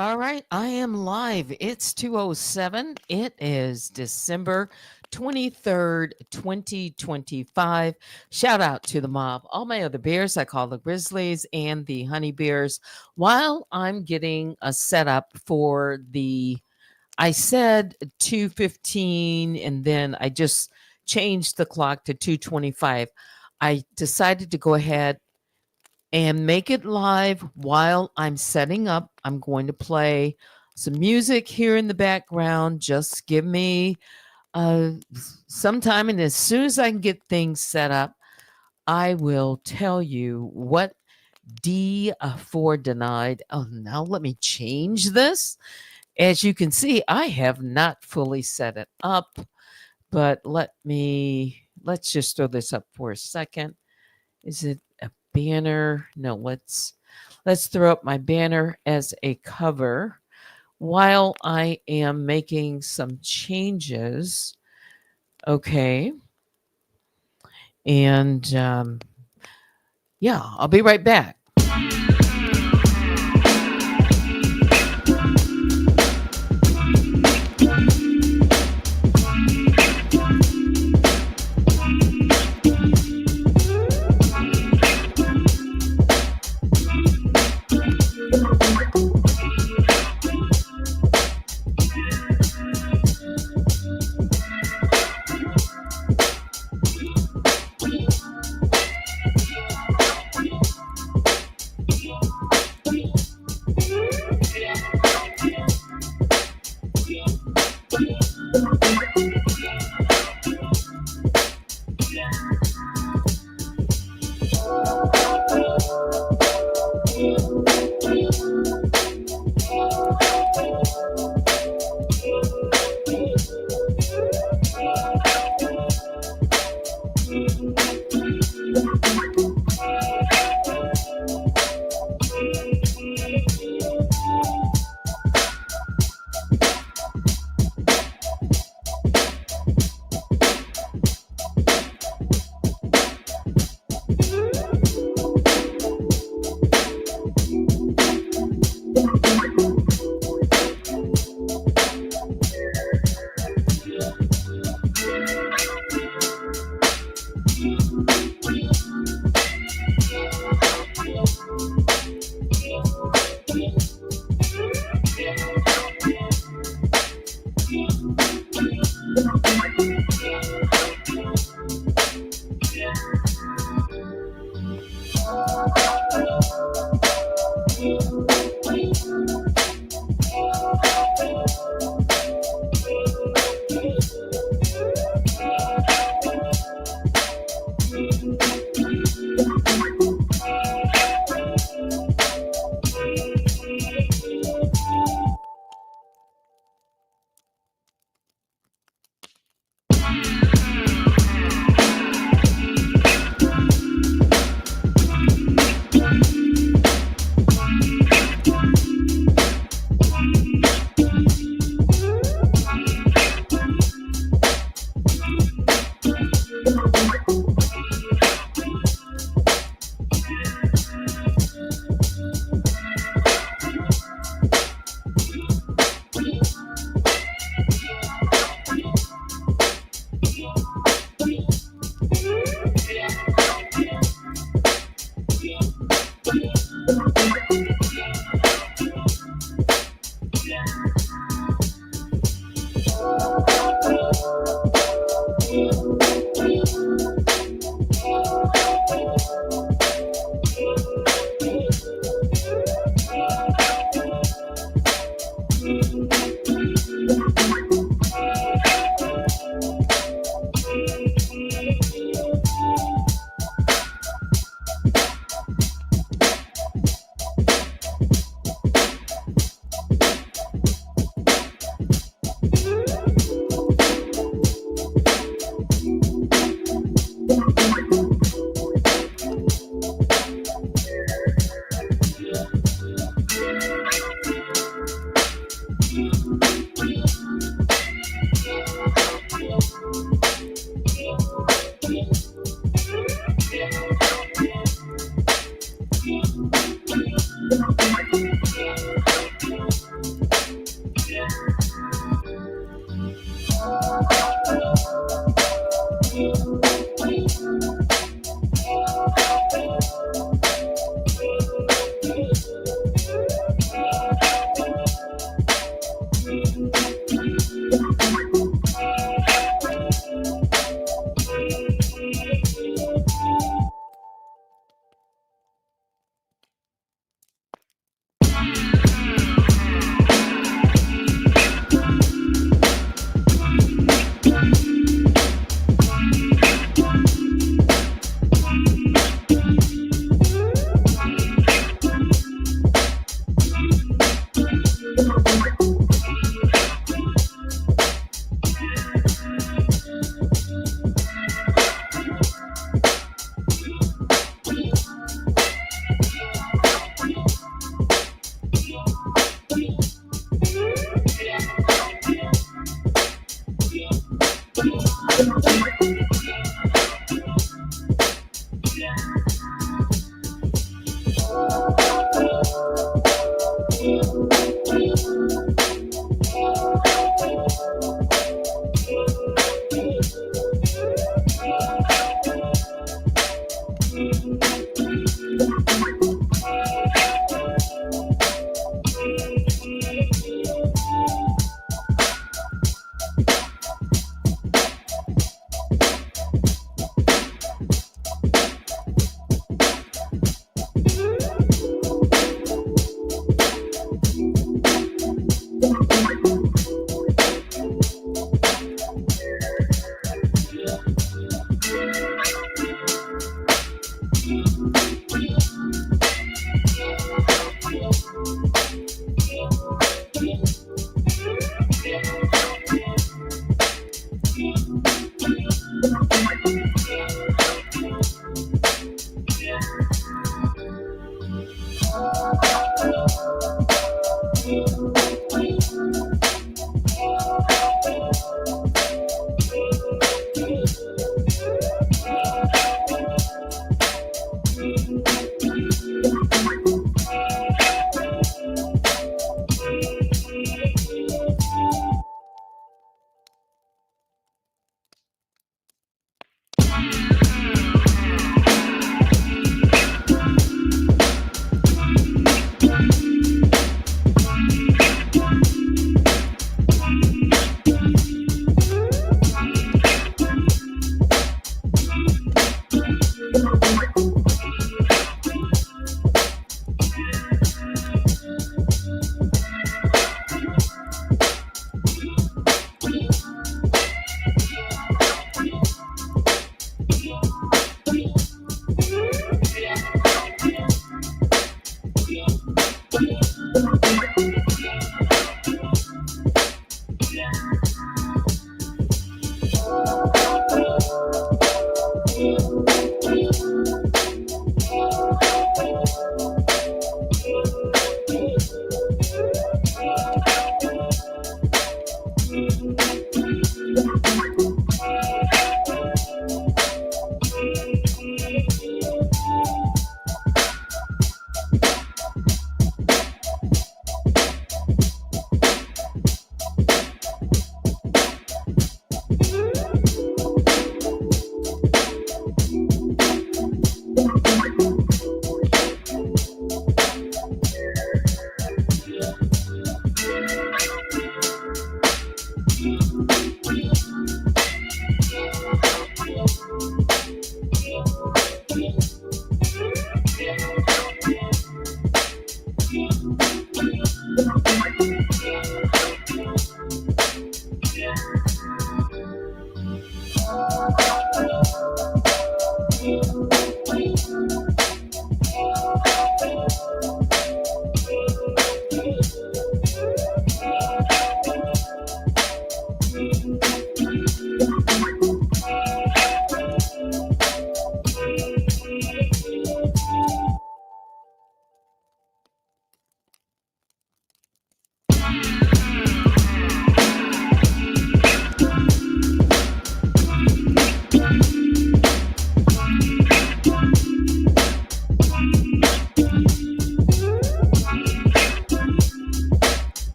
All right, I am live. It's 2:07. It is December 23rd, 2025. Shout out to the mob. All my other bears, I call the Grizzlies and the Honey Bears. While I'm getting a setup for I said 2:15 and then I just changed the clock to 2:25. I decided to go ahead and make it live while I'm setting up. I'm going to play some music here in the background. Just give me some time, and as soon as I can get things set up, I will tell you what D for denied. Oh, now let me change this. As you can see, I have not fully set it up, but let's just throw this up for a second. Is it a banner? No, let's throw up my banner as a cover while I am making some changes. Okay. And yeah, I'll be right back.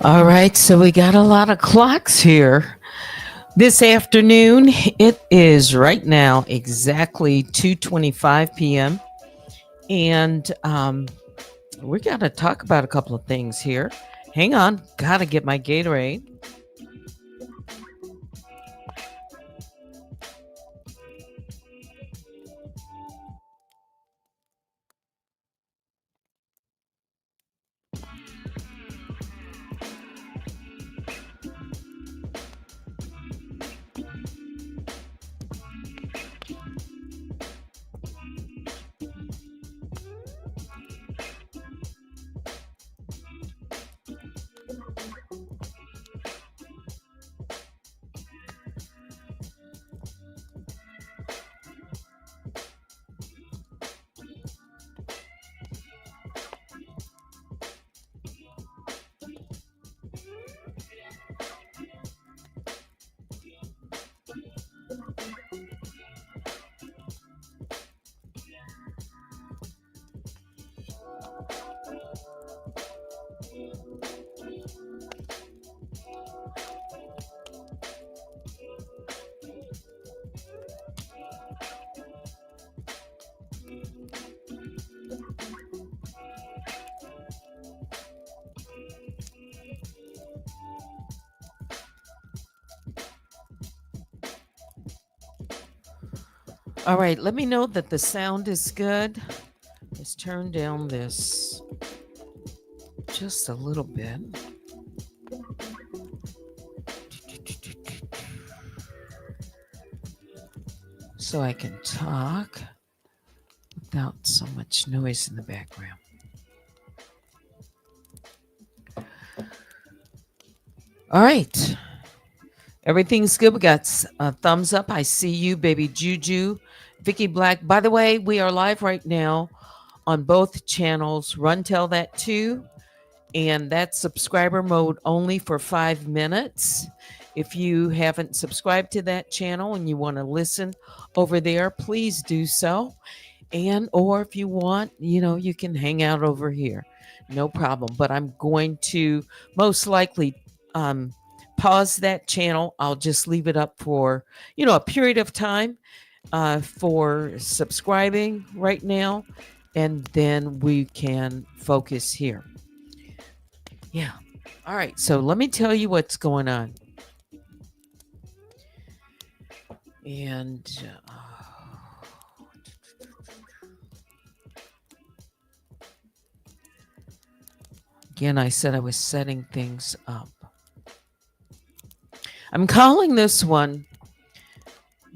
All right, so we got a lot of clocks here. This afternoon, it is right now exactly 2:25 p.m. And we got to talk about a couple of things here. Hang on, got to get my Gatorade. All right, let me know that the sound is good. Let's turn down this just a little bit. So I can talk without so much noise in the background. All right. Everything's good. We got a thumbs up. I see you, baby Juju. Vicky Black. By the way, we are live right now on both channels, RunTellThatToo, and that's subscriber mode only for 5 minutes. If you haven't subscribed to that channel and you want to listen over there, please do so. And or if you want, you can hang out over here. No problem. But I'm going to most likely pause that channel. I'll just leave it up for, a period of time for subscribing right now. And then we can focus here. Yeah. All right. So let me tell you what's going on. And again, I said I was setting things up. I'm calling this one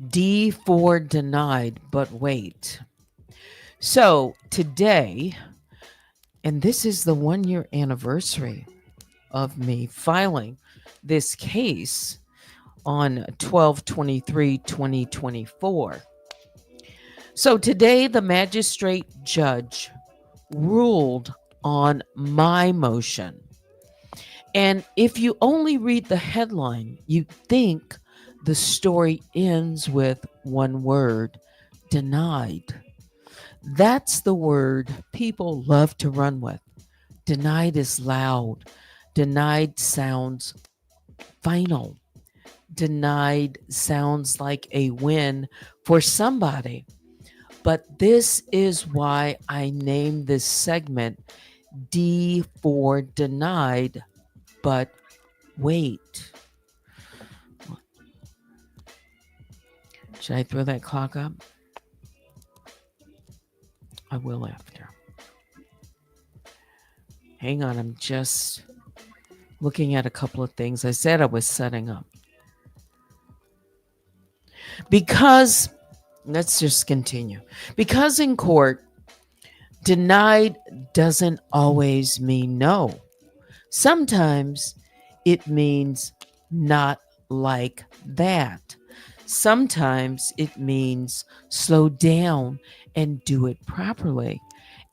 DForDenied ButWait. So today, and this is the 1-year anniversary of me filing this case on 12/23/2024. So today, the magistrate judge ruled on my motion. And if you only read the headline, you'd think the story ends with one word: denied. That's the word people love to run with. Denied is loud. Denied sounds final. Denied sounds like a win for somebody. But this is why I named this segment DForDenied ButWait. Should I throw that clock up? I will after. Hang on, I'm just looking at a couple of things I said I was setting up. Because, let's just continue. Because in court, denied doesn't always mean no. Sometimes it means not like that. Sometimes it means slow down and do it properly.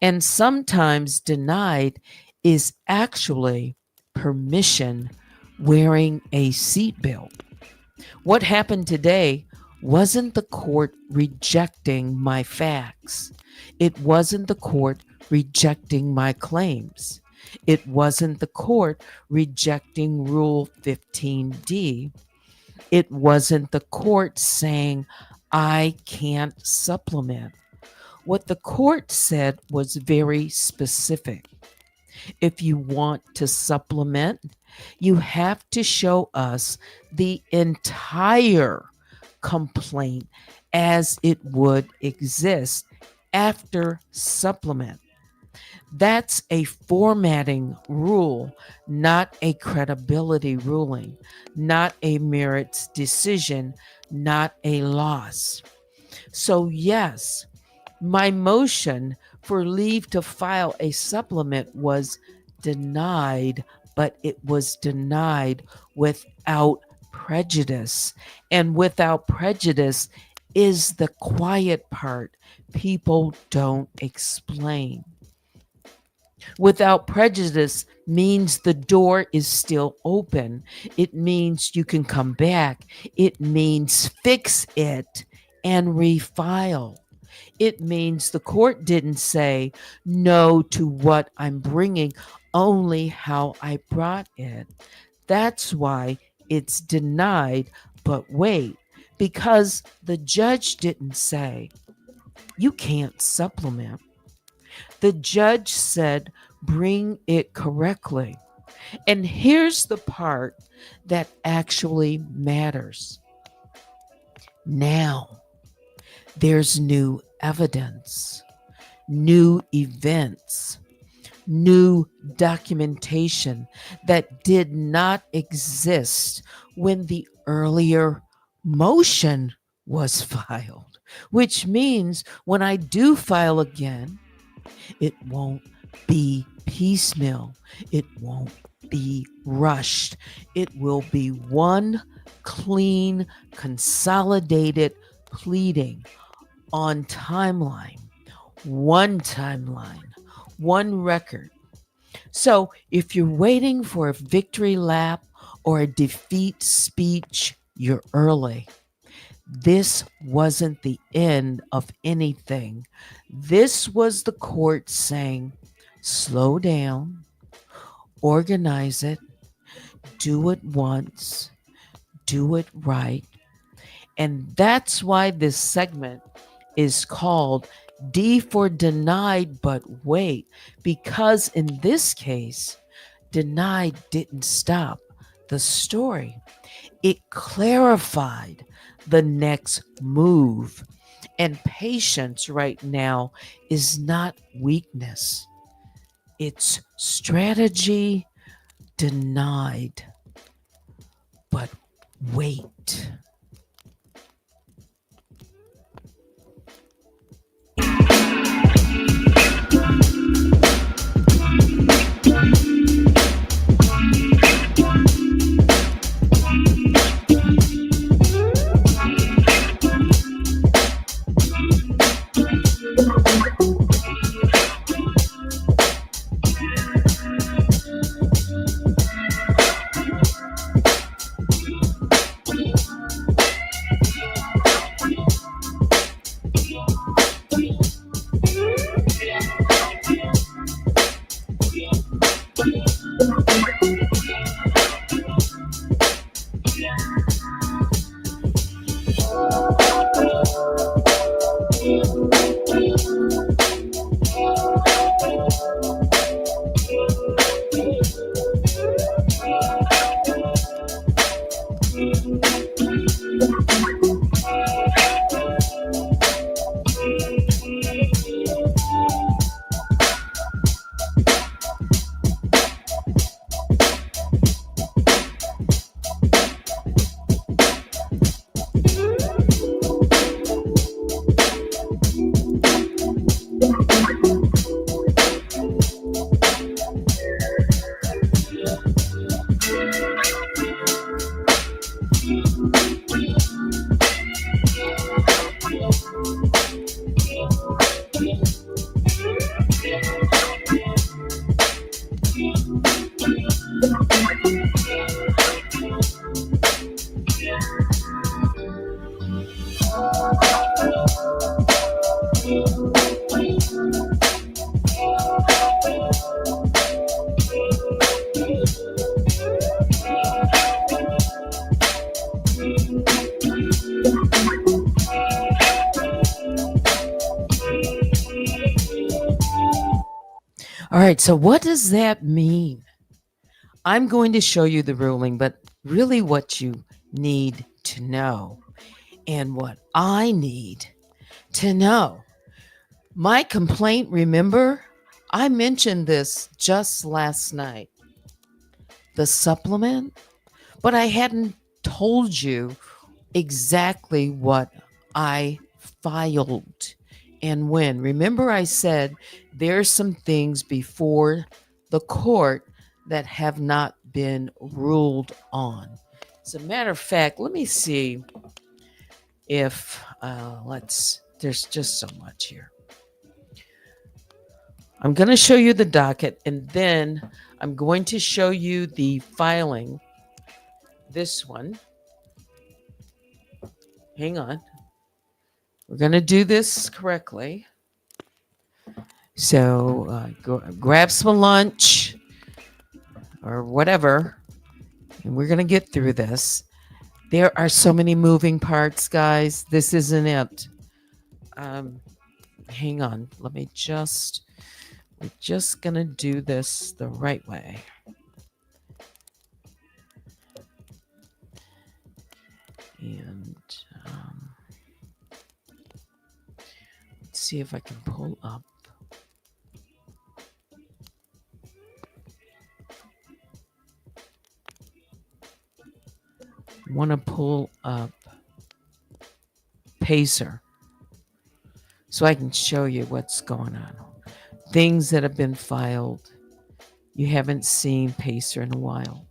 And sometimes denied is actually permission wearing a seatbelt. What happened today wasn't the court rejecting my facts. It wasn't the court rejecting my claims. It wasn't the court rejecting Rule 15D. It wasn't the court saying, I can't supplement. What the court said was very specific. If you want to supplement, you have to show us the entire complaint as it would exist after supplement. That's a formatting rule, not a credibility ruling, not a merits decision, not a loss. So yes, my motion for leave to file a supplement was denied, but it was denied without prejudice. And without prejudice is the quiet part people don't explain. Without prejudice means the door is still open. It means you can come back. It means fix it and refile. It means the court didn't say no to what I'm bringing, only how I brought it. That's why it's denied, but wait, because the judge didn't say you can't supplement. The judge said, bring it correctly. And here's the part that actually matters. Now, there's new evidence, new events, new documentation that did not exist when the earlier motion was filed, which means when I do file again, it won't be piecemeal. It won't be rushed. It will be one clean, consolidated pleading on timeline. one timeline, one record. So if you're waiting for a victory lap or a defeat speech, you're early. This wasn't the end of anything. This was the court saying, slow down, organize it, do it once, do it right. And that's why this segment is called DForDenied ButWait, because in this case, denied didn't stop the story. It clarified the next move. And patience right now is not weakness, it's strategy denied. But wait. All right, so what does that mean? I'm going to show you the ruling, but really what you need to know and what I need to know. My complaint, remember, I mentioned this just last night. The supplement, but I hadn't told you exactly what I filed and when. Remember, I said there's some things before the court that have not been ruled on. As a matter of fact, let me see if there's just so much here. I'm going to show you the docket, and then I'm going to show you the filing. This one. Hang on. We're going to do this correctly. So grab some lunch or whatever, and we're going to get through this. There are so many moving parts, guys. This isn't it. Hang on. We're just going to do this the right way. And let's see if I can pull up. Want to pull up Pacer so I can show you what's going on. Things that have been filed. You haven't seen Pacer in a while.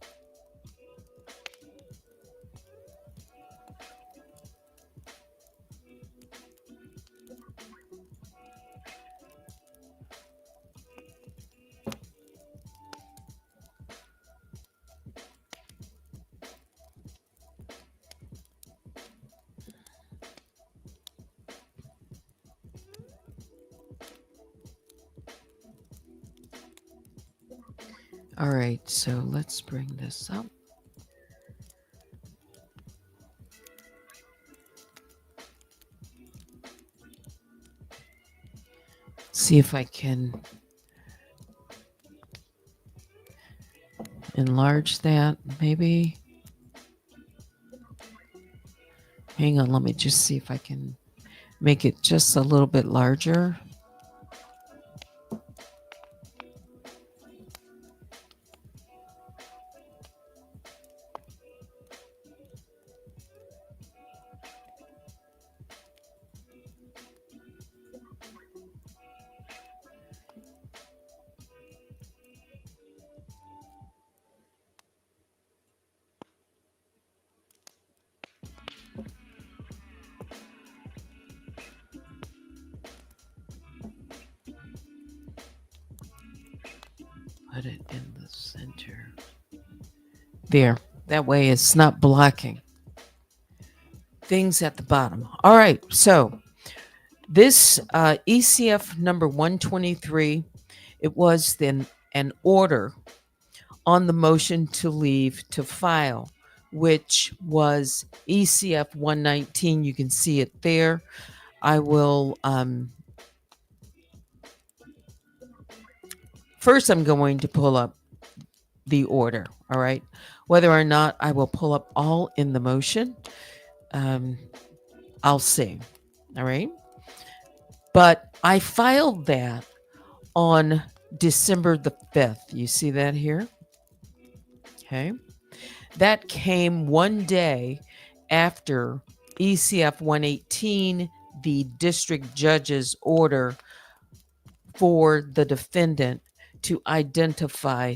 All right, so let's bring this up. See if I can enlarge that, maybe. Hang on, let me just see if I can make it just a little bit larger. Put it in the center. There. That way it's not blocking things at the bottom. All right. So this ECF number 123, it was then an order on the motion to leave to file, which was ECF 119. You can see it there. I will first I'm going to pull up the order. All right. Whether or not I will pull up all in the motion, I'll see. All right. But I filed that on December the 5th. You see that here? Okay. That came one day after ECF 118, the district judge's order for the defendant to identify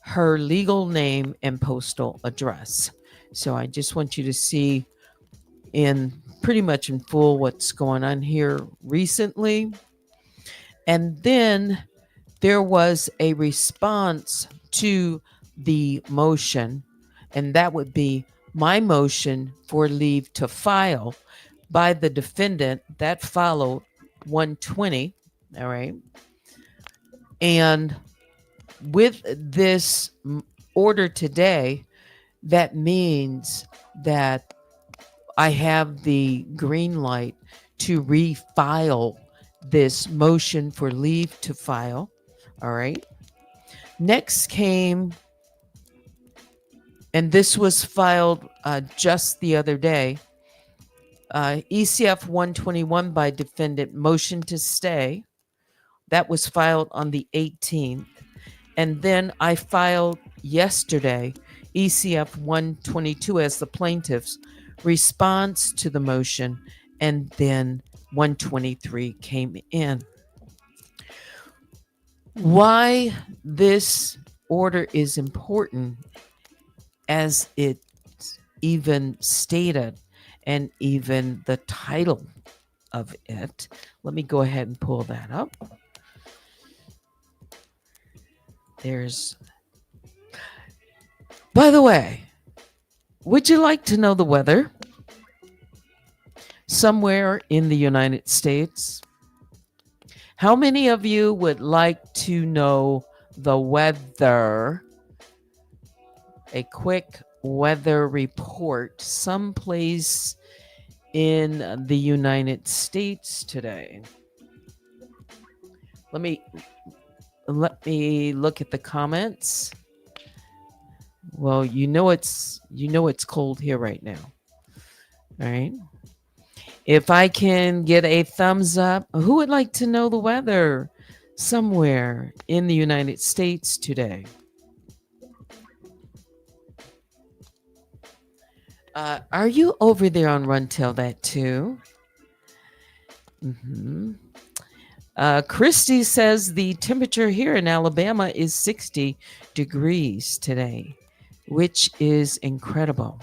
her legal name and postal address. So I just want you to see in pretty much in full what's going on here recently. And then there was a response to the motion, and that would be my motion for leave to file by the defendant. That followed 120. All right. And with this order today, that means that I have the green light to refile this motion for leave to file. All right. Next came, and this was filed just the other day, ECF 121 by defendant, motion to stay. That was filed on the 18th. And then I filed yesterday ECF 122 as the plaintiff's response to the motion, and then 123 came in. Why this order is important, as it's even stated, and even the title of it. Let me go ahead and pull that up. There's, by the way, would you like to know the weather somewhere in the United States? How many of you would like to know the weather? A quick weather report someplace in the United States today. Let me look at the comments. Well, you know it's cold here right now. All right. If I can get a thumbs up, who would like to know the weather somewhere in the United States today? Are you over there on RunTellThatToo? Christy says the temperature here in Alabama is 60 degrees today, which is incredible.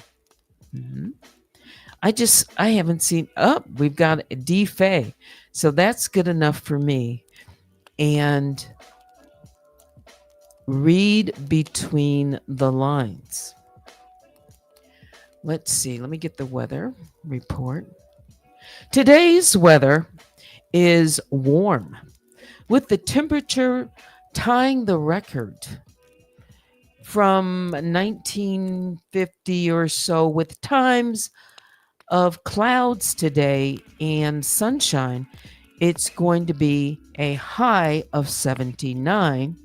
I haven't seen, we've got a DFA. So that's good enough for me. And read between the lines. Let's see. Let me get the weather report. Today's weather is warm, with the temperature tying the record from 1950 or so, with times of clouds today and sunshine, it's going to be a high of 79.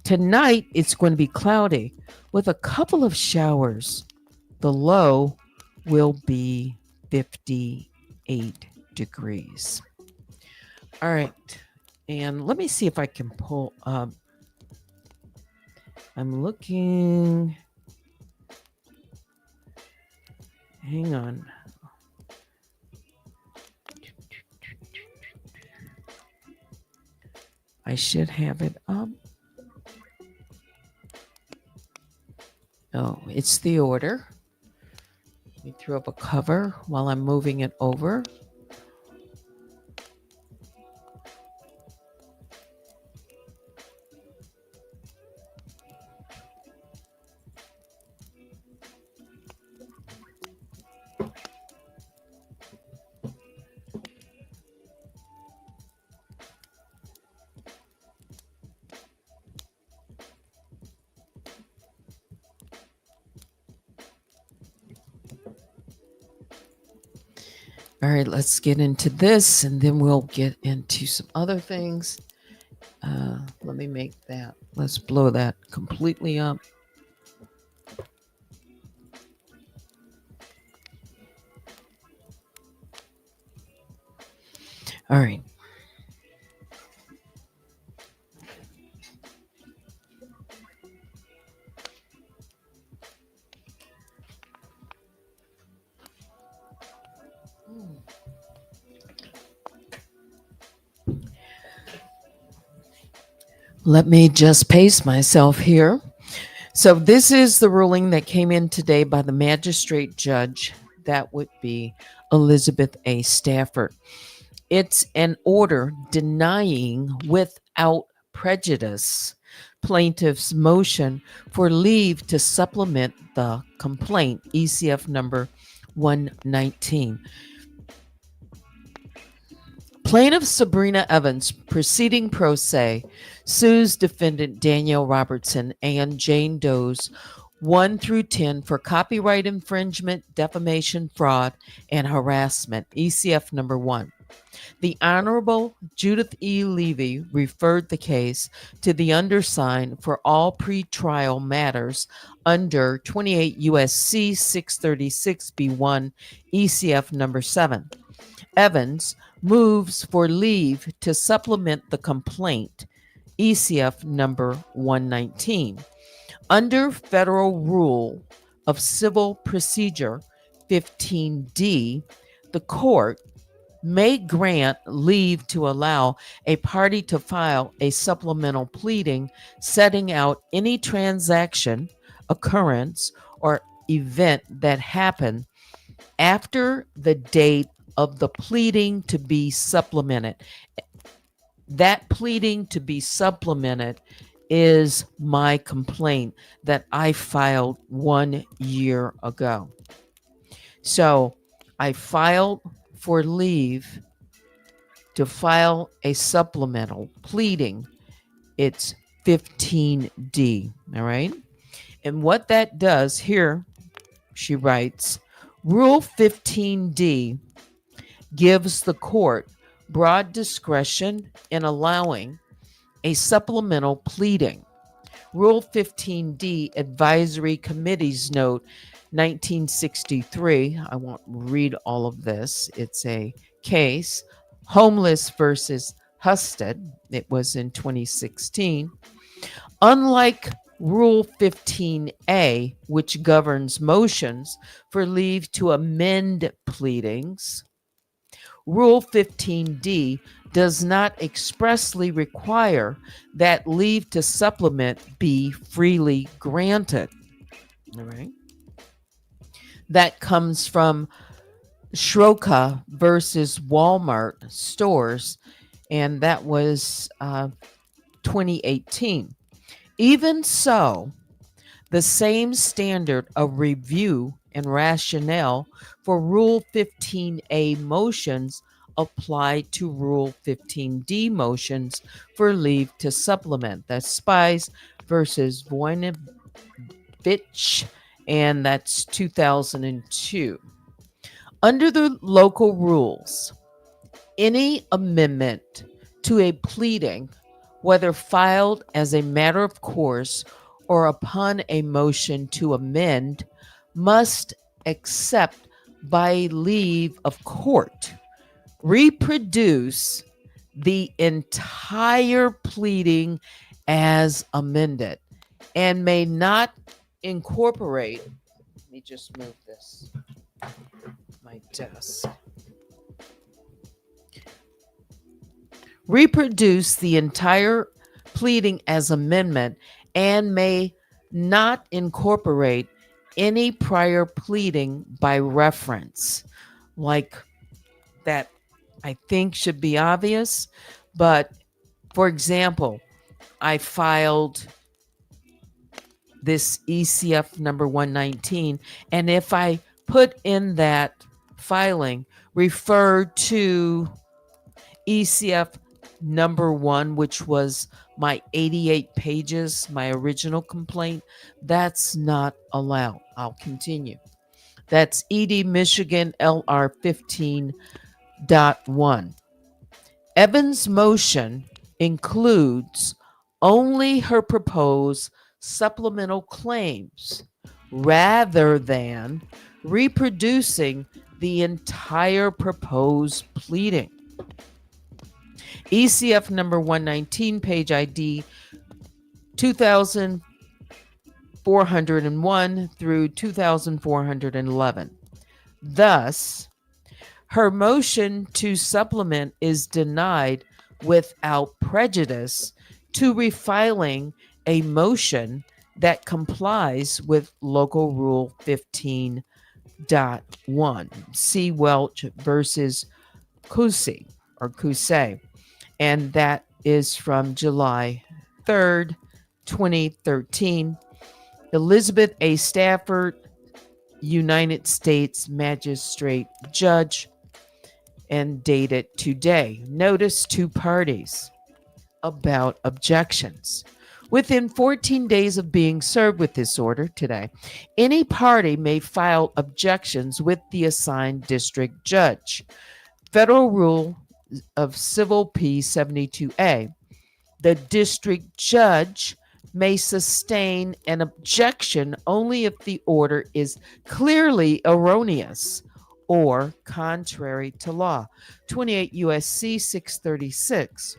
Tonight, it's going to be cloudy with a couple of showers. The low will be 58 degrees. All right. And let me see if I can pull up. I'm looking. Hang on. I should have it up. Oh, it's the order. Let me throw up a cover while I'm moving it over. All right, let's get into this and then we'll get into some other things. Let me make that. Let's blow that completely up. All right. Let me just pace myself here. So this is the ruling that came in today by the magistrate judge. That would be Elizabeth A. Stafford. It's an order denying without prejudice plaintiff's motion for leave to supplement the complaint, ECF number 119. Plaintiff Sabrina Evans, proceeding pro se, sues defendant Danielle Robertson and Jane Doe's 1 through 10 for copyright infringement, defamation, fraud, and harassment, ECF number 1. The Honorable Judith E. Levy referred the case to the undersigned for all pretrial matters under 28 U.S.C. 636b1, ECF number 7. Evans moves for leave to supplement the complaint, ECF number 119. Under Federal Rule of Civil Procedure 15D, the court may grant leave to allow a party to file a supplemental pleading setting out any transaction, occurrence, or event that happened after the date of the pleading to be supplemented. That pleading to be supplemented is my complaint that I filed 1 year ago. So I filed for leave to file a supplemental pleading. It's 15D, all right? And what that does here, she writes, Rule 15D gives the court broad discretion in allowing a supplemental pleading. Rule 15D Advisory Committee's Note 1963. I won't read all of this. It's a case, Homeless versus Husted. It was in 2016. Unlike Rule 15A, which governs motions for leave to amend pleadings, Rule 15D does not expressly require that leave to supplement be freely granted. All right. That comes from Schroka versus Walmart stores, and that was 2018. Even so, the same standard of review and rationale for Rule 15A motions apply to Rule 15D motions for leave to supplement. That's Spies versus Fitch, and that's 2002. Under the local rules, any amendment to a pleading, whether filed as a matter of course or upon a motion to amend, must, except by leave of court, reproduce the entire pleading as amended and may not incorporate. Let me just move this, my desk. Reproduce the entire pleading as amendment and may not incorporate any prior pleading by reference. Like that, I think should be obvious. But for example, I filed this ECF number 119, and if I put in that filing, refer to ECF number 1, which was my 88 pages, my original complaint, that's not allowed. I'll continue. That's ED Michigan LR 15.1. Evans' motion includes only her proposed supplemental claims rather than reproducing the entire proposed pleading. ECF number 119, page ID 2401 through 2411. Thus, her motion to supplement is denied without prejudice to refiling a motion that complies with Local Rule 15.1. C. Welch versus Cousy or Cousy, and that is from July 3rd, 2013. Elizabeth A. Stafford, United States Magistrate Judge, and dated today. Notice to parties about objections. Within 14 days of being served with this order today, any party may file objections with the assigned district judge. Federal Rule of Civil P 72A. The district judge may sustain an objection only if the order is clearly erroneous or contrary to law. 28 U.S.C. 636.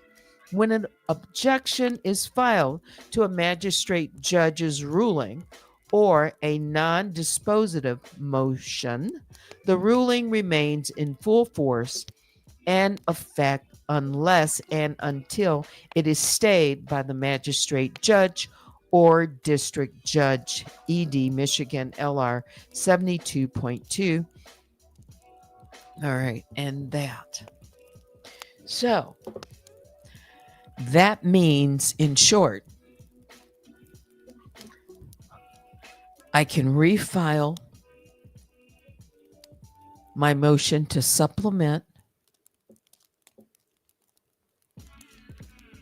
When an objection is filed to a magistrate judge's ruling or a non-dispositive motion, the ruling remains in full force and effect unless and until it is stayed by the magistrate judge or district judge. ED Michigan LR 72.2. All right, and that. So that means, in short, I can refile my motion to supplement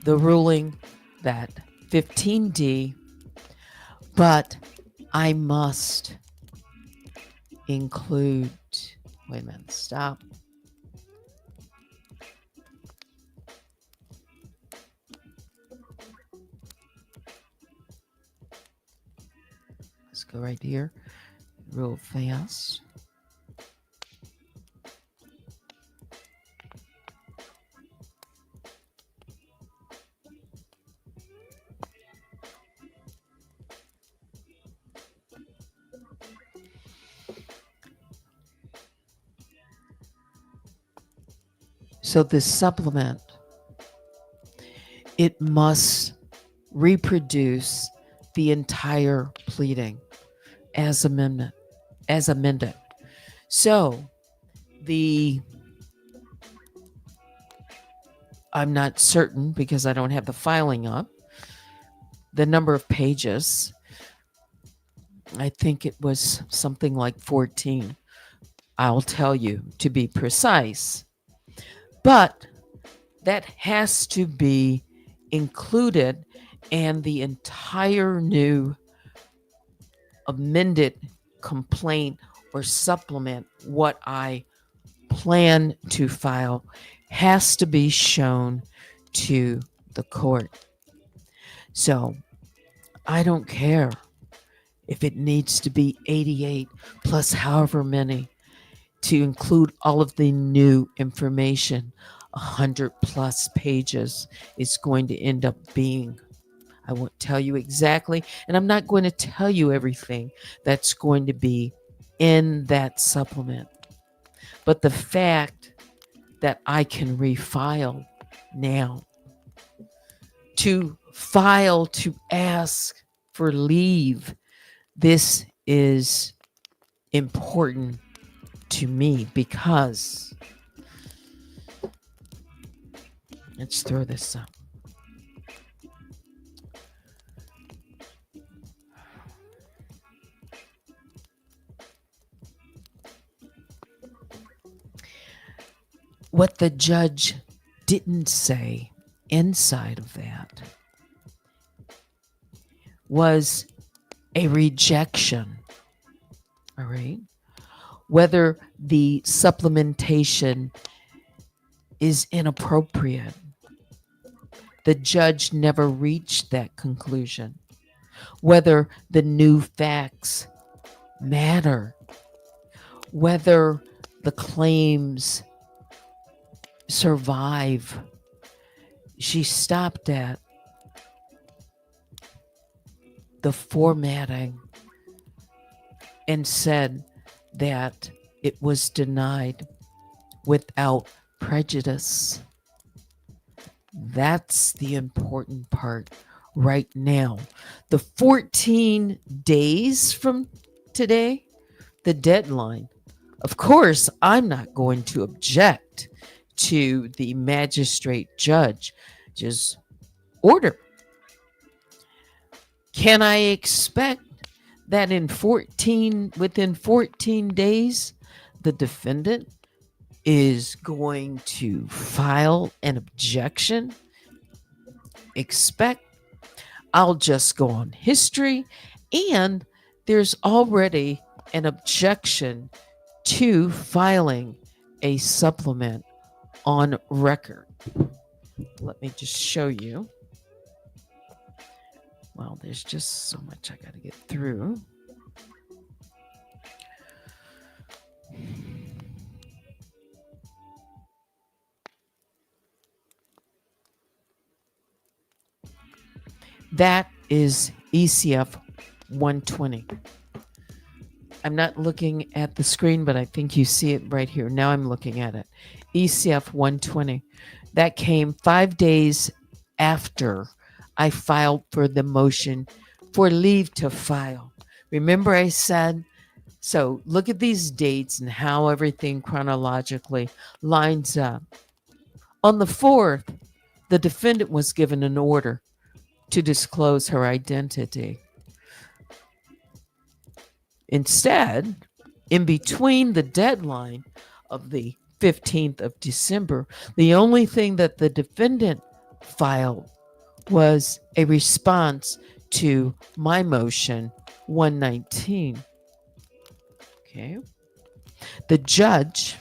the ruling, that 15D, but I must include, wait a minute, stop. Let's go right here, real fast. So this supplement, it must reproduce the entire pleading as amended. So I'm not certain because I don't have the filing up, the number of pages. I think it was something like 14. I'll tell you to be precise. But that has to be included, and the entire new amended complaint or supplement what I plan to file has to be shown to the court. So I don't care if it needs to be 88 plus however many to include all of the new information. 100 plus pages is going to end up being. I won't tell you exactly, and I'm not going to tell you everything that's going to be in that supplement. But the fact that I can refile now, to file to ask for leave, this is important to me because, let's throw this up. What the judge didn't say inside of that was a rejection. All right. Whether the supplementation is inappropriate. The judge never reached that conclusion. Whether the new facts matter. Whether the claims survive. She stopped at the formatting and said that it was denied without prejudice. That's the important part right now. The 14 days from today, the deadline. Of course, I'm not going to object to the magistrate judge's order. Can I expect that within 14 days, the defendant is going to file an objection? I'll just go on history, and there's already an objection to filing a supplement on record. Let me just show you. Well, there's just so much I got to get through. That is ECF 120. I'm not looking at the screen, but I think you see it right here. Now I'm looking at it. ECF 120. That came 5 days after I filed for the motion for leave to file. Remember I said, so look at these dates and how everything chronologically lines up. On the 4th, the defendant was given an order to disclose her identity. Instead, in between the deadline of the 15th of December, the only thing that the defendant filed was a response to my motion 119. Okay. The judge,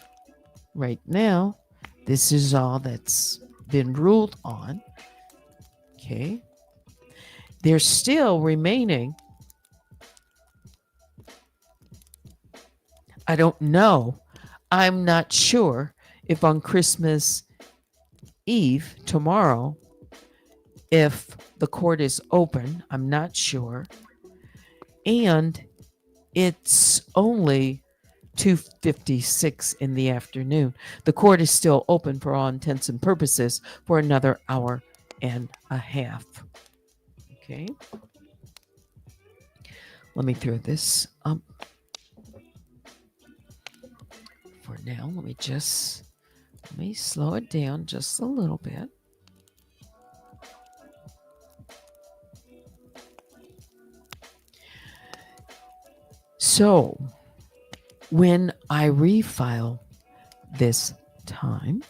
right now, this is all that's been ruled on. Okay. There's still remaining. I don't know. I'm not sure if on Christmas Eve, tomorrow, if the court is open. I'm not sure. And it's only 2:56 in the afternoon. The court is still open for all intents and purposes for another hour and a half. Okay. Let me throw this up. For now, let me slow it down just a little bit. So, when I refile this time,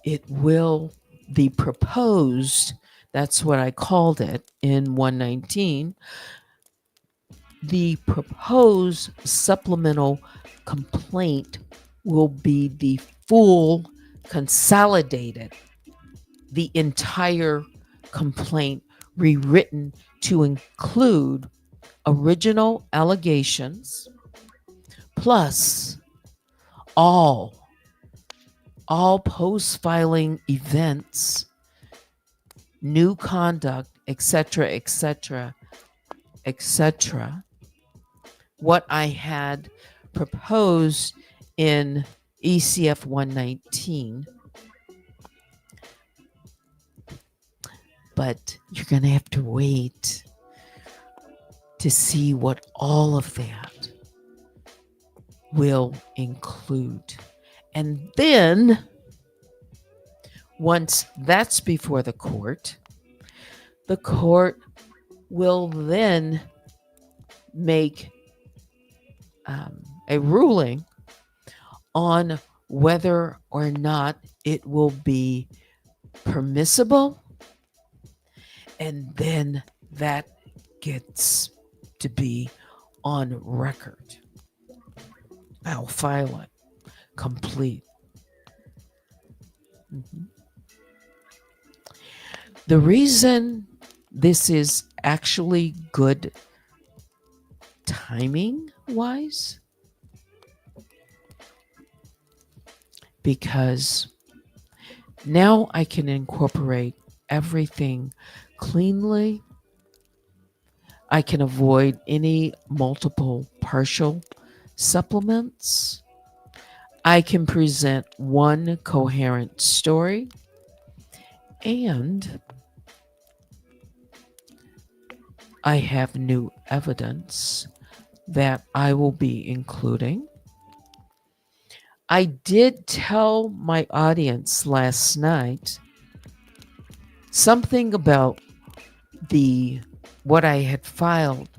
the proposed That's what I called it in 119. The proposed supplemental complaint will be the full consolidated, the entire complaint rewritten to include original allegations plus all post-filing events, new conduct, etc., etc., etc., what I had proposed in ECF 119. But you're going to have to wait to see what all of that will include. And then, once that's before the court will then make a ruling on whether or not it will be permissible, and then that gets to be on record. I'll file it complete. The reason this is actually good timing wise, because now I can incorporate everything cleanly. I can avoid any multiple partial supplements. I can present one coherent story, and I have new evidence that I will be including. I did tell my audience last night something about what I had filed,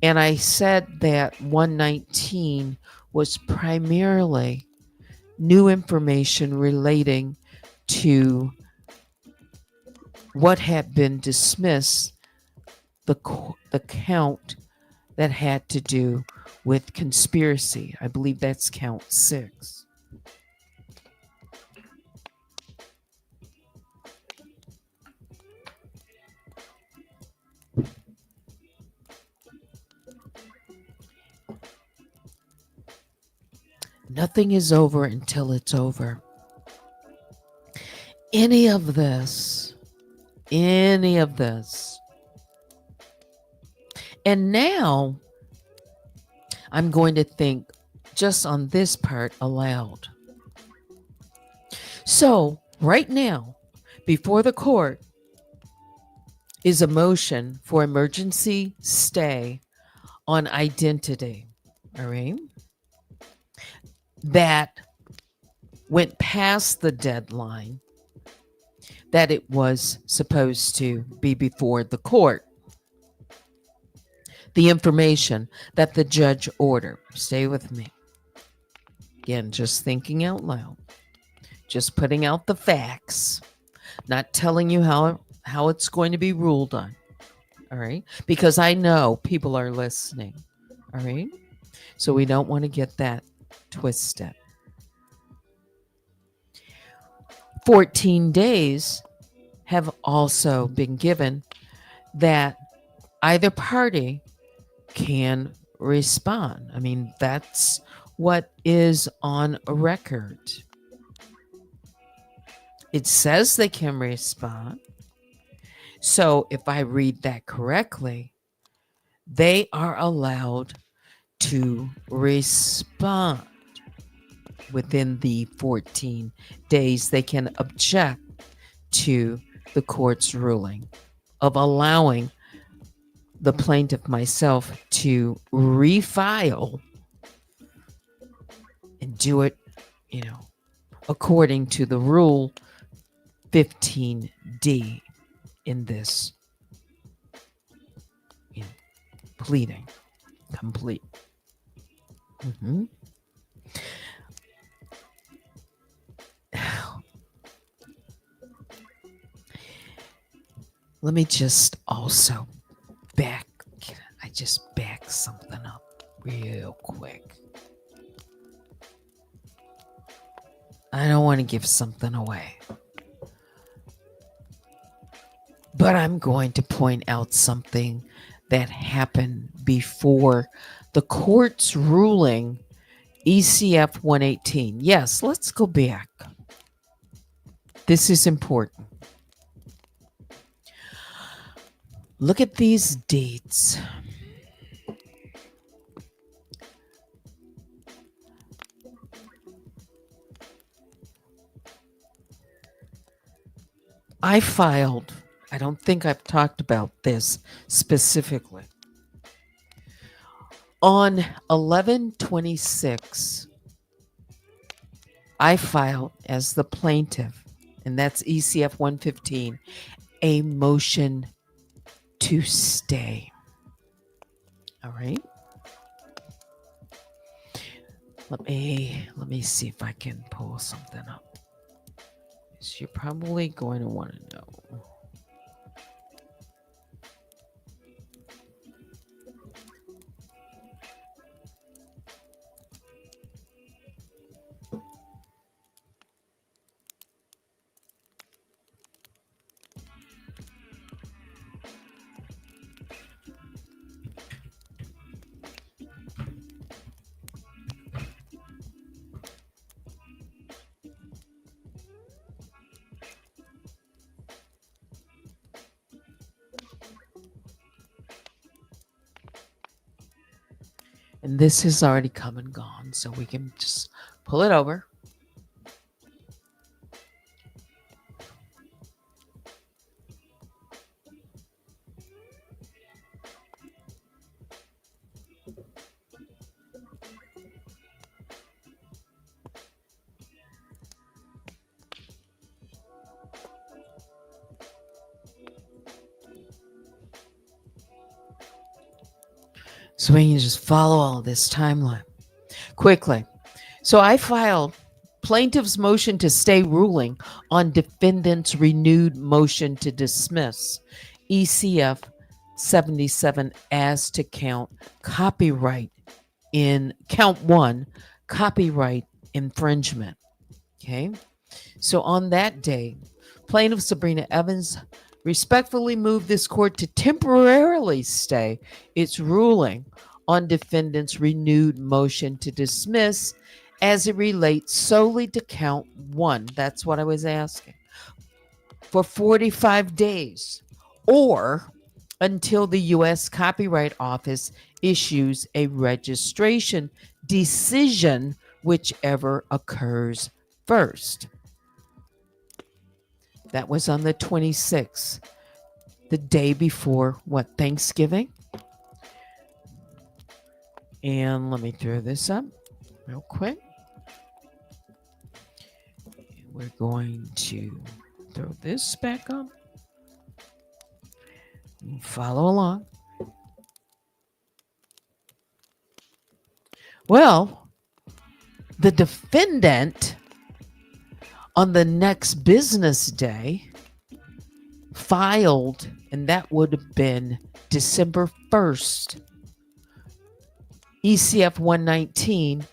and I said that 119 was primarily new information relating to what had been dismissed, the count that had to do with conspiracy. I believe that's count 6. Nothing is over until it's over. Any of this. And now I'm going to think just on this part aloud. So right now, before the court is a motion for emergency stay on identity. All right. That went past the deadline that it was supposed to be before the court. The information that the judge ordered. Stay with me. Again, just thinking out loud. Just putting out the facts. Not telling you how it's going to be ruled on. All right? Because I know people are listening. All right? So we don't want to get that twisted. 14 days have also been given that either party can respond. I mean, that's what is on a record. It says they can respond. So if I read that correctly, they are allowed to respond within the 14 days. They can object to the court's ruling of allowing the plaintiff, myself, to refile and do it, according to the rule 15D in this pleading complete. Let me just also back, I just back something up real quick. I don't want to give something away. But I'm going to point out something that happened before the court's ruling ECF 118. Yes, let's go back. This is important. Look at these dates. I filed, I don't think I've talked about this specifically. On 11/26, I filed as the plaintiff, and that's ECF 115, a motion to stay. All right. Let me see if I can pull something up. So you're probably going to want to know. And this has already come and gone, so we can just pull it over. So we can just follow all this timeline quickly. So I filed plaintiff's motion to stay ruling on defendant's renewed motion to dismiss ECF 77 as to count copyright in count 1, copyright infringement. Okay. So on that day, plaintiff Sabrina Evans respectfully moved this court to temporarily stay its ruling on defendant's renewed motion to dismiss as it relates solely to count 1. That's what I was asking. For 45 days or until the U.S. Copyright Office issues a registration decision, whichever occurs first. That was on the 26th, the day before what, Thanksgiving? And let me throw this up real quick. We're going to throw this back up. Follow along. Well, the defendant on the next business day filed, and that would have been December 1st, ECF 119,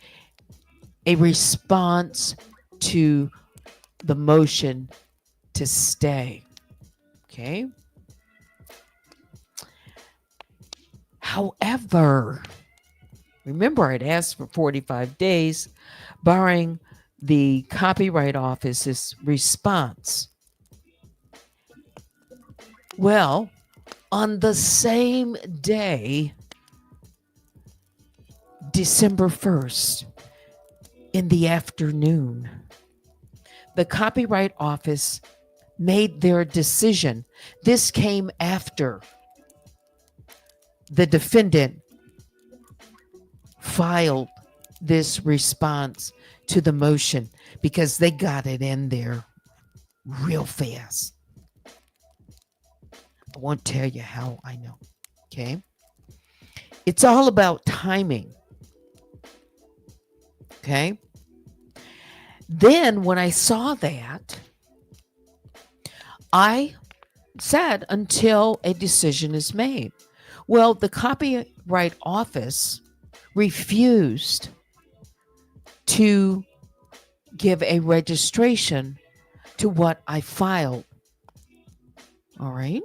a response to the motion to stay. Okay. However, remember I'd asked for 45 days, barring the Copyright Office's response. Well, on the same day, December 1st, in the afternoon, the Copyright Office made their decision. This came after the defendant filed this response to the motion because they got it in there real fast. I won't tell you how I know. Okay. It's all about timing. Okay. Then when I saw that, I sad until a decision is made. Well, the Copyright Office refused to give a registration to what I filed. All right.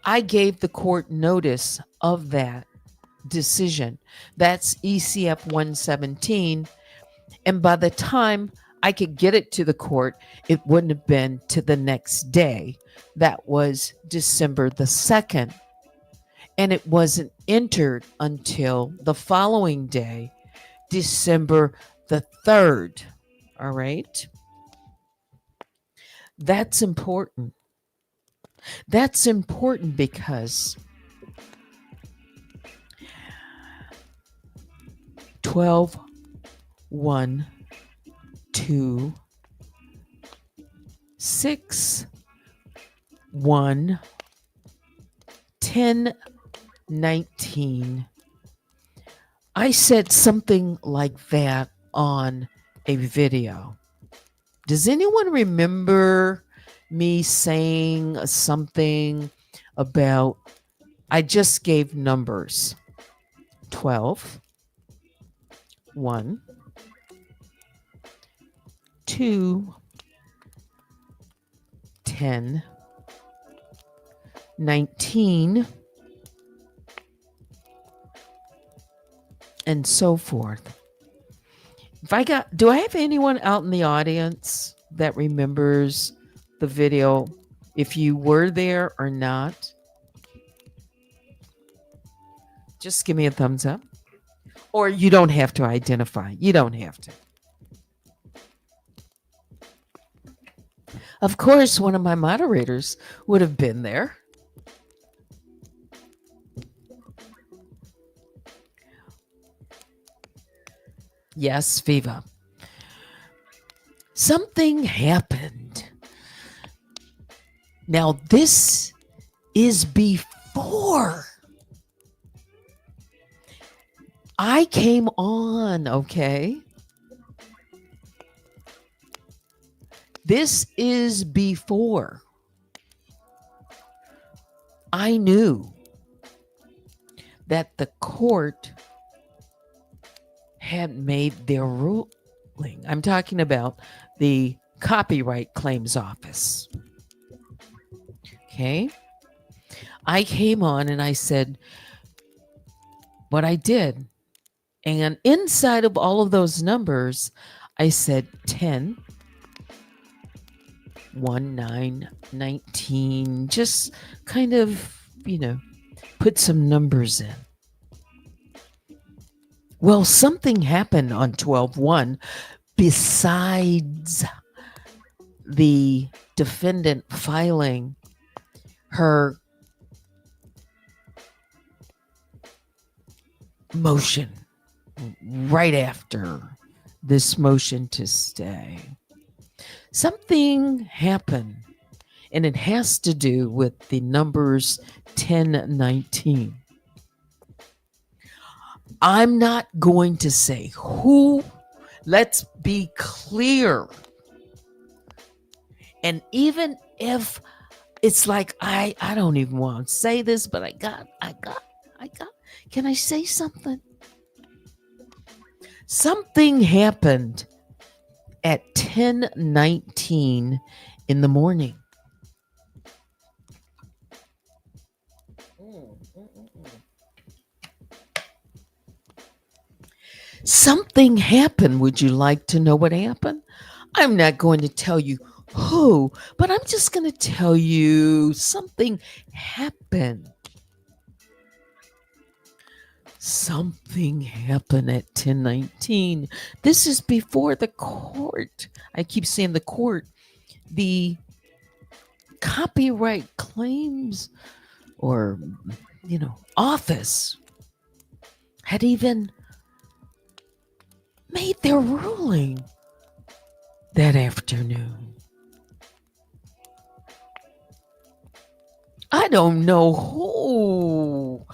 I gave the court notice of that decision. That's ECF 117. And by the time I could get it to the court, it wouldn't have been to the next day. That was December the 2nd. And it wasn't entered until the following day, December the 3rd. All right. That's important. That's important because 12, 1, 2, 6, 1, 10, 19. I said something like that on a video. Does anyone remember me saying something about, I just gave numbers 12, 1, 2, 10, 19, and so forth. Do I have anyone out in the audience that remembers the video, if you were there or not? Just give me a thumbs up. Or you don't have to identify. You don't have to. Of course, one of my moderators would have been there. Yes, Viva. Something happened. Now, this is before I came on, okay? This is before I knew that the court had made their ruling. I'm talking about the Copyright Claims Office. Okay. I came on and I said what I did. And inside of all of those numbers, I said 10, 1, 9, 19, just kind of, put some numbers in. Well, something happened on 12/1 besides the defendant filing her motion right after this motion to stay. Something happened, and it has to do with the numbers 10, 19. I'm not going to say who. Let's be clear. And even if it's like, I don't even want to say this, but I got. Can I say something? Something happened at 10:19 in the morning. Something happened. Would you like to know what happened? I'm not going to tell you who, but I'm just going to tell you something happened. Something happened at 10:19. This is before the court. I keep saying the court. The Copyright Claims or, office had even made their ruling that afternoon. I don't know who.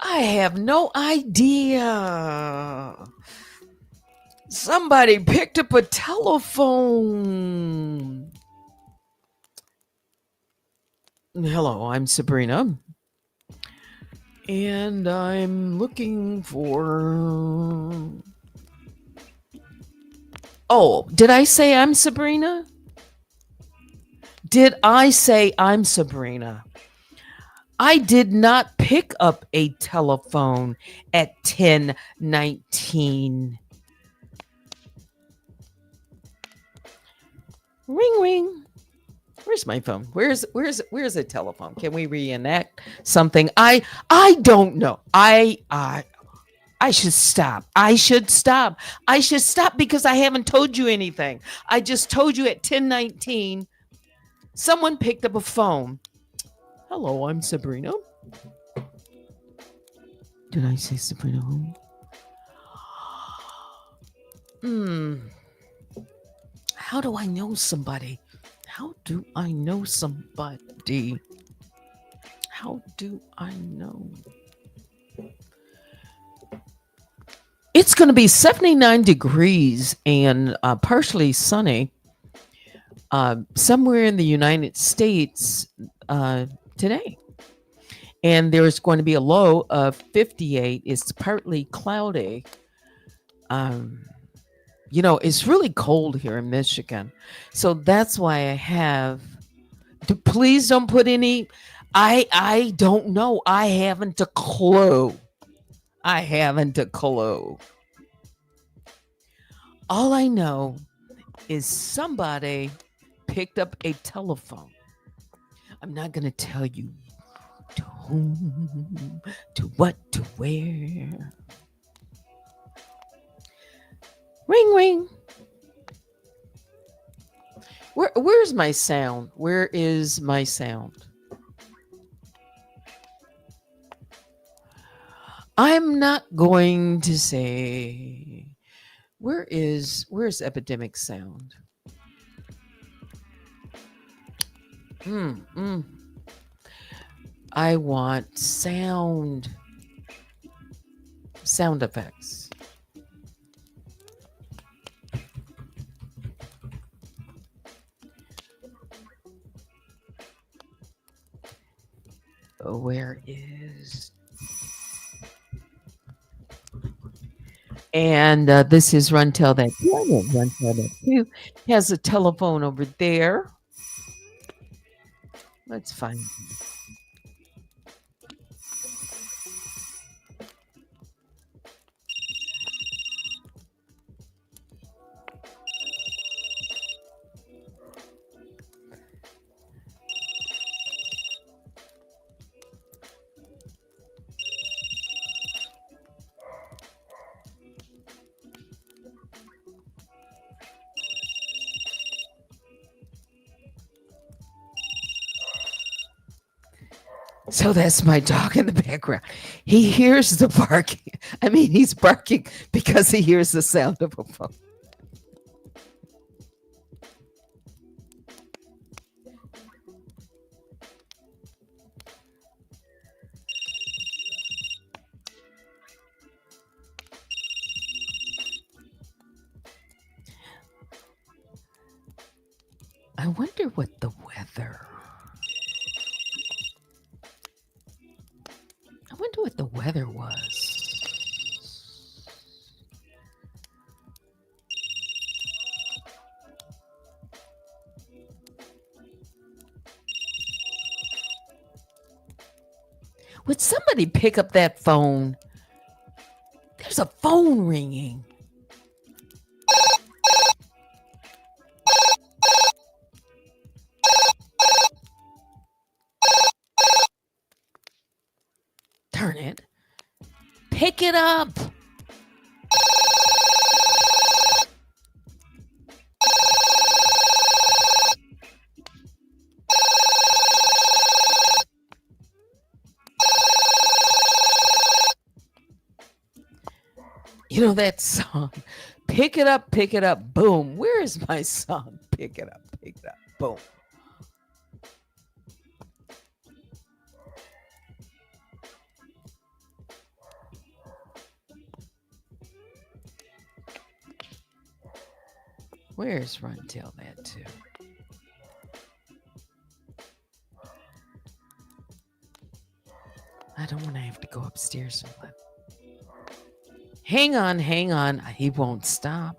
I have no idea. Somebody picked up a telephone. Hello, I'm Sabrina. And I'm looking for. Oh, did I say I'm Sabrina? Did I say I'm Sabrina? I did not pick up a telephone at 10:19. Ring ring. Where's my phone? Where's a telephone? Can we reenact something? I don't know. I should stop. I should stop. I should stop because I haven't told you anything. I just told you at 10:19 someone picked up a phone. Hello, I'm Sabrina. Did I say Sabrina? Hmm. How do I know somebody? How do I know somebody? How do I know? It's going to be 79 degrees and partially sunny somewhere in the United States today. And there's going to be a low of 58. It's partly cloudy. It's really cold here in Michigan. So that's why I have. Please don't put any. I don't know. I haven't a clue. I haven't a clue. All I know is somebody picked up a telephone. I'm not going to tell you to whom, to what, to where. Ring, ring. Where's my sound? Where is my sound? I'm not going to say where's epidemic sound? I want sound effects. Where is? And this is RunTellThatToo. RunTellThatToo has a telephone over there. Let's find. So that's my dog in the background. He hears the barking. I mean, he's barking because he hears the sound of a phone. I wonder what the weather. I wonder what the weather was. Would somebody pick up that phone? There's a phone ringing. Turn it. Pick it up. You know that song? Pick it up, boom. Where is my song? Pick it up, boom. Where's RunTellThatToo? I don't want to have to go upstairs and let. Hang on, hang on. He won't stop.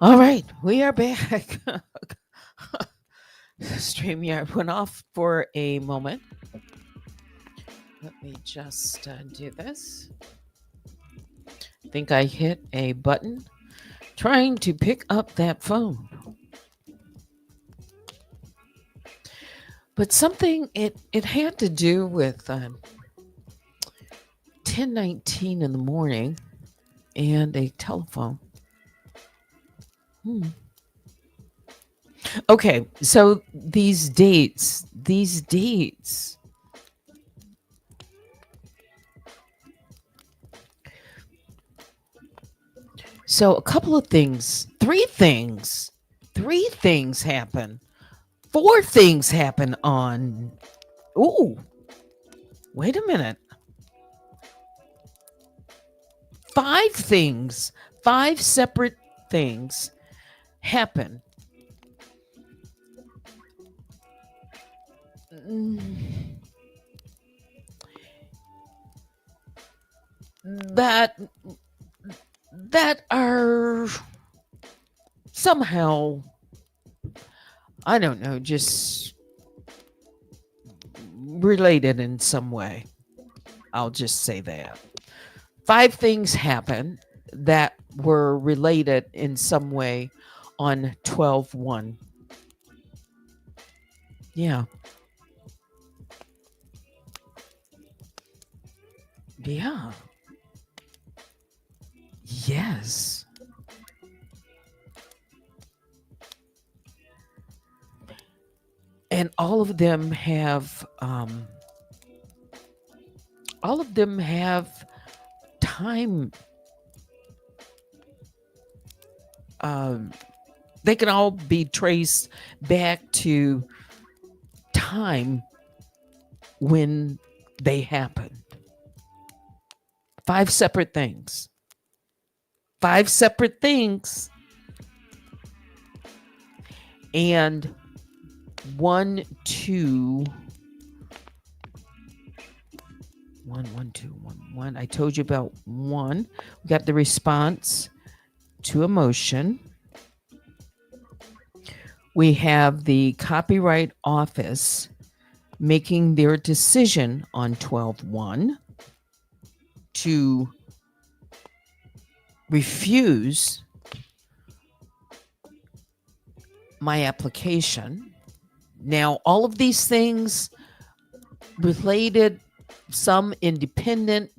All right, we are back. StreamYard went off for a moment. Let me just do this. I think I hit a button trying to pick up that phone. But something, it had to do with 10:19 in the morning and a telephone. Okay, so these dates. So a couple of things, three things happen. Four things happen on. Ooh, wait a minute. Five separate things happen. That are somehow, I don't know, just related in some way. I'll just say that. Five things happen that were related in some way on 12/1. Yeah. Yeah. Yes. And all of them have time. Um, they can all be traced back to time when they happened. 5 separate things. 5 separate things. And 1, 2, 1, 1, 2, 1, 1. I told you about 1. We got the response to emotion. We have the Copyright Office making their decision on 12/1 to refuse my application. Now, all of these things related, some independent,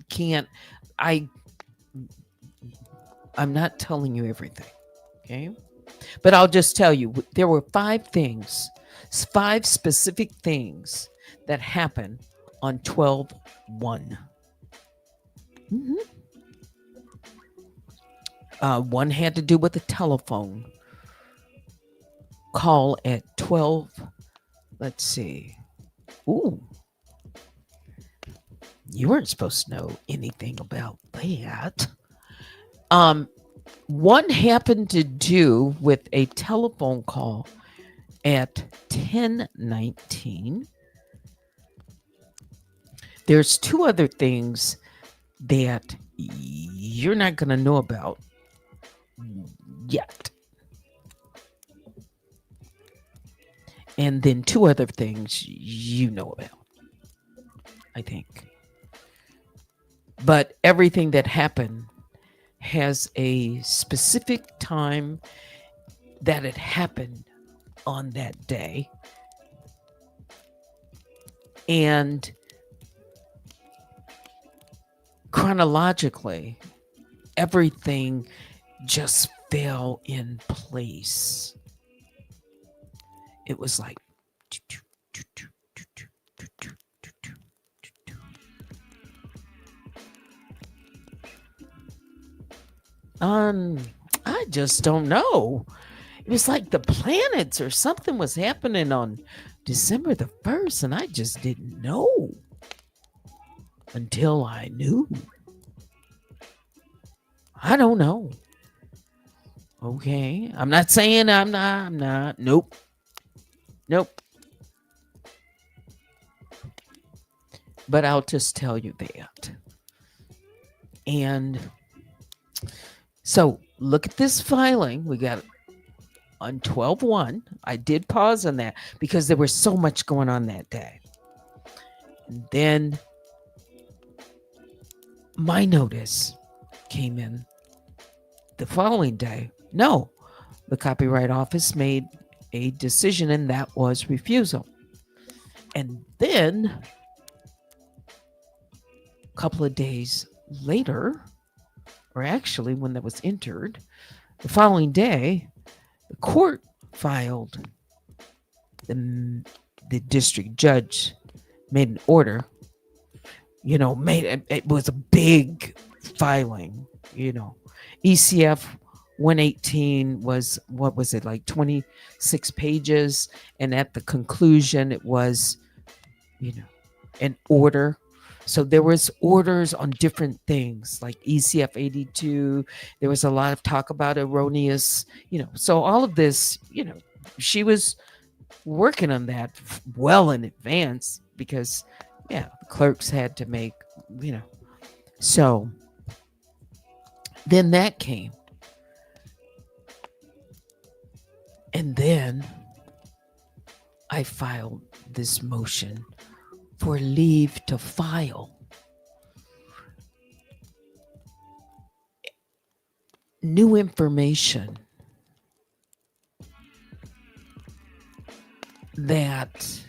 I'm not telling you everything, okay? But I'll just tell you, there were 5 things, 5 specific things that happened on 12/1. One had to do with a telephone call at 12. Let's see. Ooh. You weren't supposed to know anything about that. One happened to do with a telephone call at 10:19. There's 2 other things that you're not going to know about yet. And then 2 other things you know about, I think. But everything that happened has a specific time that it happened on that day. And chronologically, everything just fell in place. It was like I just don't know. It was like the planets or something was happening on December the 1st, and I just didn't know until I knew. I don't know. Okay. I'm not saying I'm not. Nope. But I'll just tell you that. And so look at this filing. We got on 12/1. I did pause on that because there was so much going on that day. And then my notice came in the following day. No, the Copyright Office made a decision, and that was refusal. And then a couple of days later, or actually when that was entered, the following day, the court filed, the district judge made an order, it was a big filing, ECF 118 was, what was it, like 26 pages. And at the conclusion, it was, an order. So there was orders on different things like ECF 82. There was a lot of talk about erroneous, so all of this, she was working on that well in advance because, the clerks had to make, so then that came. And then I filed this motion for leave to file. New information that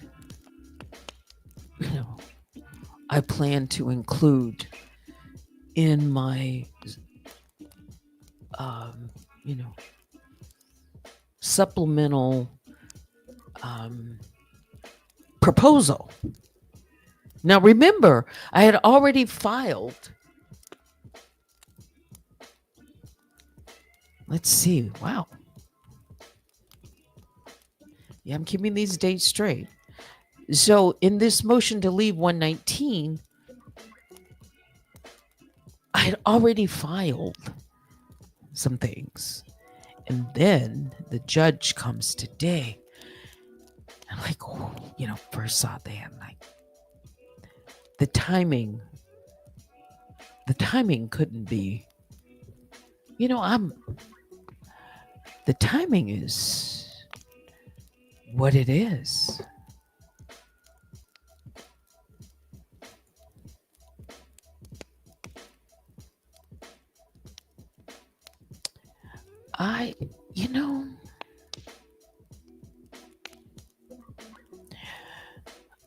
I plan to include in my, you know, supplemental proposal. Now, remember, I had already filed. Let's see. Wow. Yeah, I'm keeping these dates straight. So, in this motion to leave 119, I had already filed some things. And then the judge comes today. I'm like, oh, first saw that. Like, the timing couldn't be, the timing is what it is.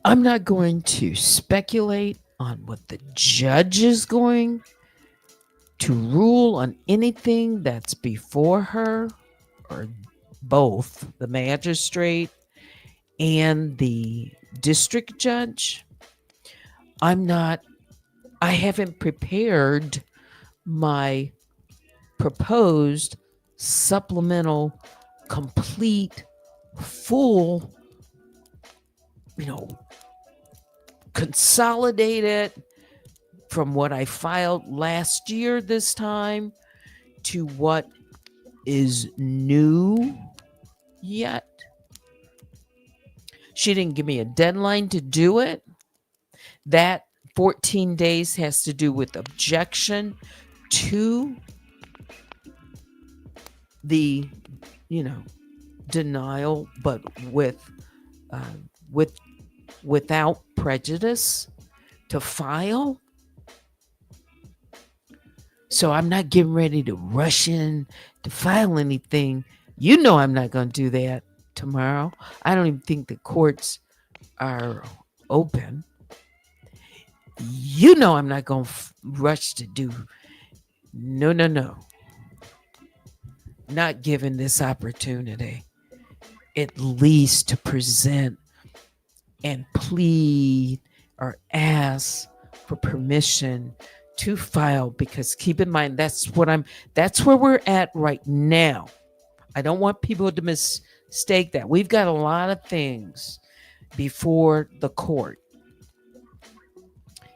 I'm not going to speculate on what the judge is going to rule on anything that's before her, or both the magistrate and the district judge. I haven't prepared my proposed supplemental, complete, full, consolidated from what I filed last year this time to what is new yet. She didn't give me a deadline to do it. That 14 days has to do with objection to the, denial, but without prejudice to file. So I'm not getting ready to rush in to file anything. I'm not going to do that tomorrow. I don't even think the courts are open. I'm not going to rush to do. No. Not given this opportunity, at least to present and plead or ask for permission to file, because keep in mind, that's where we're at right now. I don't want people to mistake that. We've got a lot of things before the court.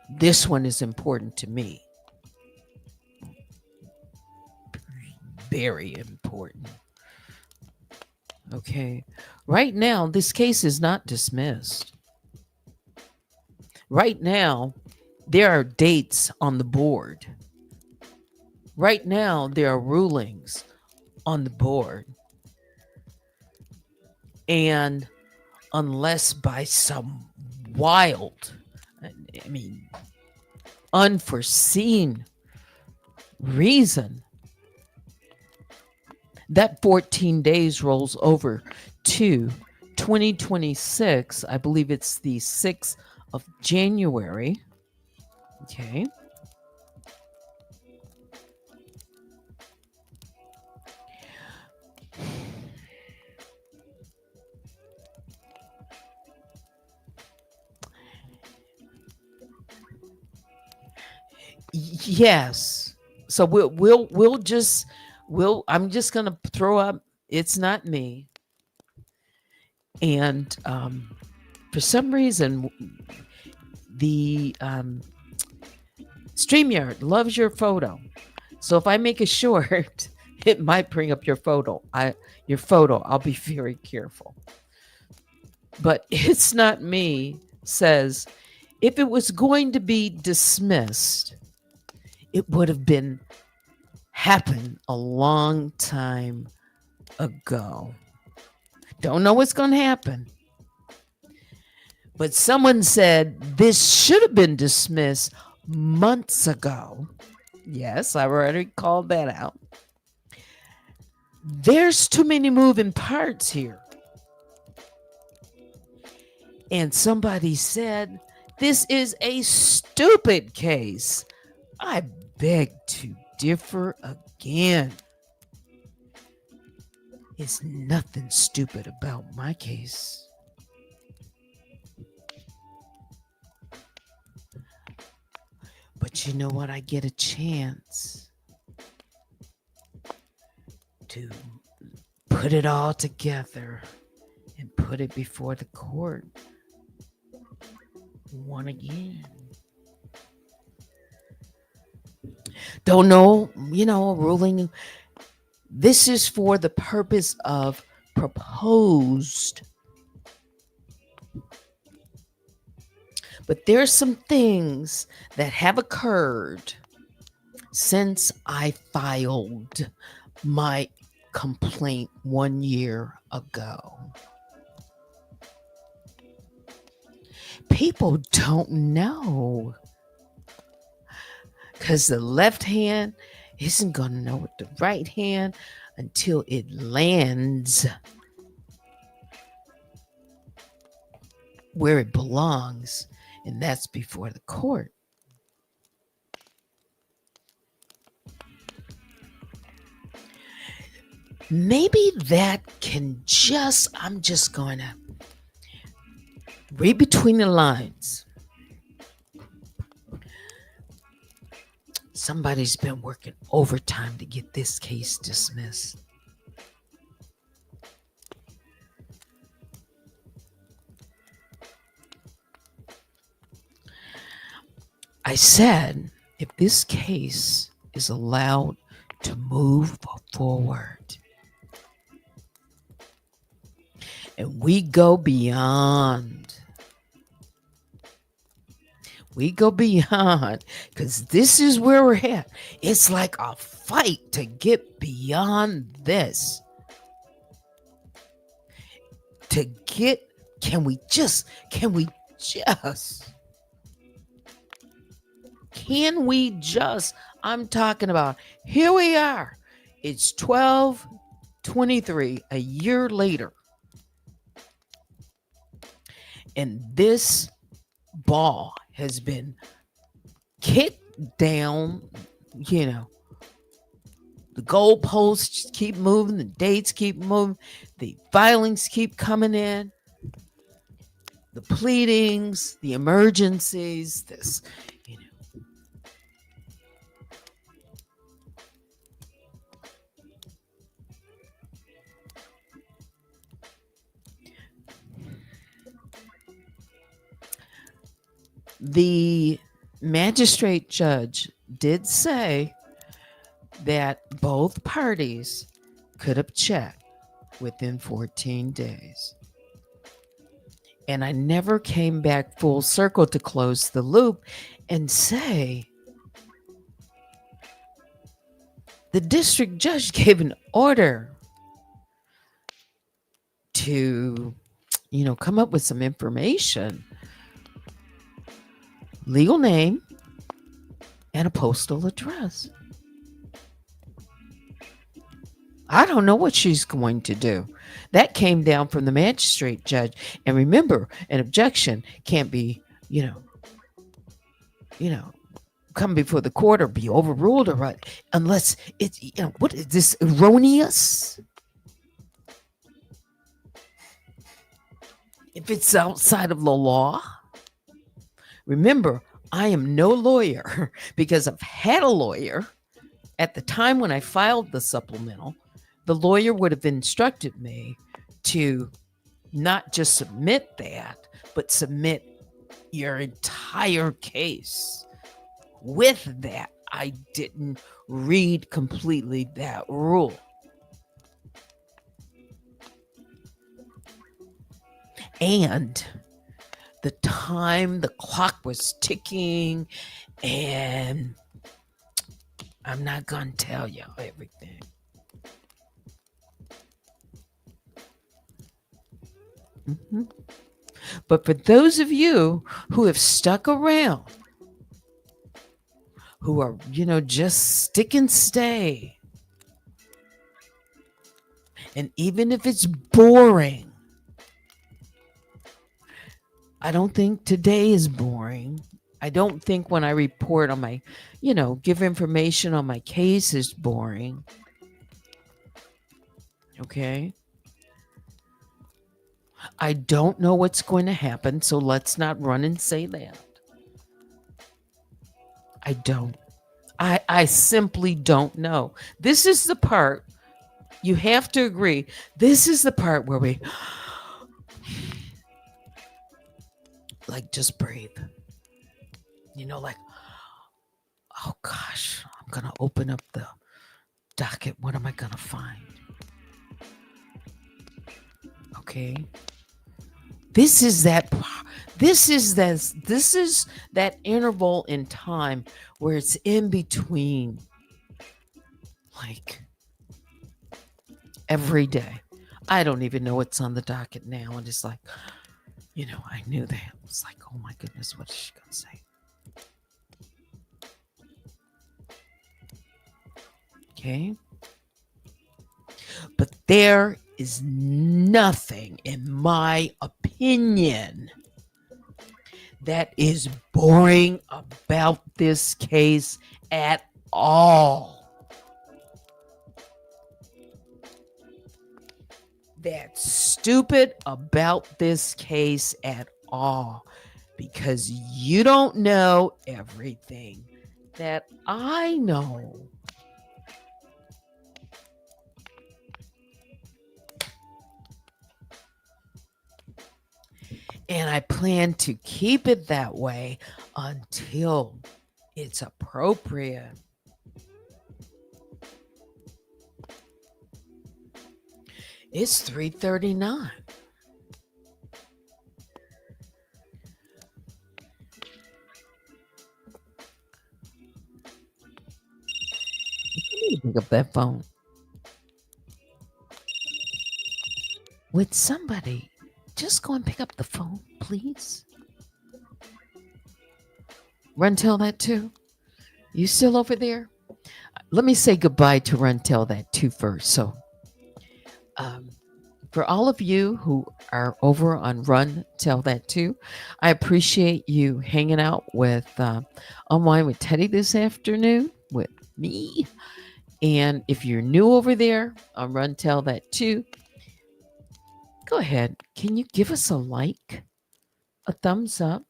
This one is important to me. Very important. Okay. Right now, this case is not dismissed. Right now, there are dates on the board. Right now, there are rulings on the board. And unless by some wild, unforeseen reason, that 14 days rolls over to 2026. I believe it's the 6th of January. Okay. Yes. So I'm just going to throw up, it's not me. And for some reason, the StreamYard loves your photo. So if I make a short, it might bring up your photo. I'll be very careful. But it's not me says, if it was going to be dismissed, it would have happened a long time ago. Don't know what's going to happen. But someone said this should have been dismissed months ago. Yes, I already called that out. There's too many moving parts here. And somebody said This is a stupid case. I beg to differ again. There's nothing stupid about my case. But you know what? I get a chance to put it all together and put it before the court. One again. Don't know, ruling. This is for the purpose of proposed. But there's some things that have occurred since I filed my complaint 1 year ago. People don't know because the left hand isn't going to know what the right hand until it lands where it belongs, and that's before the court. Maybe that can I'm just going to read between the lines. Somebody's been working overtime to get this case dismissed. I said, if this case is allowed to move forward and we go beyond, because this is where we're at. It's like a fight to get beyond this. Can we just I'm talking about, here we are. It's 12/23, a year later. And this ball has been kicked down. The goalposts keep moving, the dates keep moving, the filings keep coming in, the pleadings, the emergencies, this, The magistrate judge did say that both parties could object within 14 days. And I never came back full circle to close the loop and say the district judge gave an order to, come up with some information. Legal name and a postal address. I don't know what she's going to do. That came down from the magistrate judge. And remember, an objection can't be, come before the court or be overruled or unless it's, what is this, erroneous? If it's outside of the law. Remember, I am no lawyer because I've had a lawyer. At the time when I filed the supplemental, the lawyer would have instructed me to not just submit that, but submit your entire case. With that, I didn't read completely that rule. And the clock was ticking, and I'm not going to tell you everything. But for those of you who have stuck around, who are, just stick and stay, and even if it's boring, I don't think today is boring. I don't think when I report on my, give information on my case is boring. Okay. I don't know what's going to happen, so let's not run and say that. I don't. I simply don't know. This is the part you have to agree. This is the part where we like just breathe. Like, oh gosh, I'm going to open up the docket. What am I going to find? Okay. This is that interval in time where it's in between, like every day. I don't even know what's on the docket now. And it's like, I knew that. It's like, oh my goodness, what is she going to say? Okay. But there is nothing, in my opinion, that is boring about this case at all. That's stupid about this case at all, because you don't know everything that I know. And I plan to keep it that way until it's appropriate. It's 3:39. Pick up that phone. Would somebody just go and pick up the phone, please? RunTellThatToo. You still over there? Let me say goodbye to RunTellThatToo first. So, for all of you who are over on RunTellThatToo, I appreciate you hanging out with Unwind with Teddy this afternoon with me. And if you're new over there on RunTellThatToo, go ahead. Can you give us a like, a thumbs up?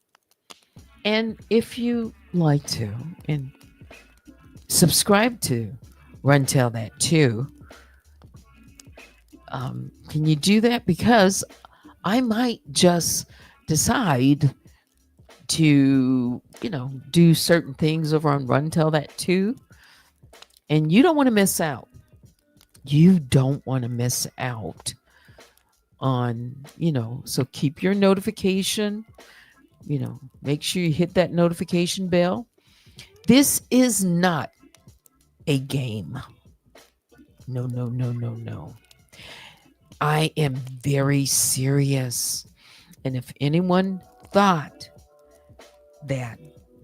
And if you like to, and subscribe to RunTellThatToo, can you do that? Because I might just decide to, do certain things over on RunTellThatToo. And you don't want to miss out. You don't want to miss out on, so keep your notification, make sure you hit that notification bell. This is not a game. No, no, no, no, no. I am very serious. And if anyone thought that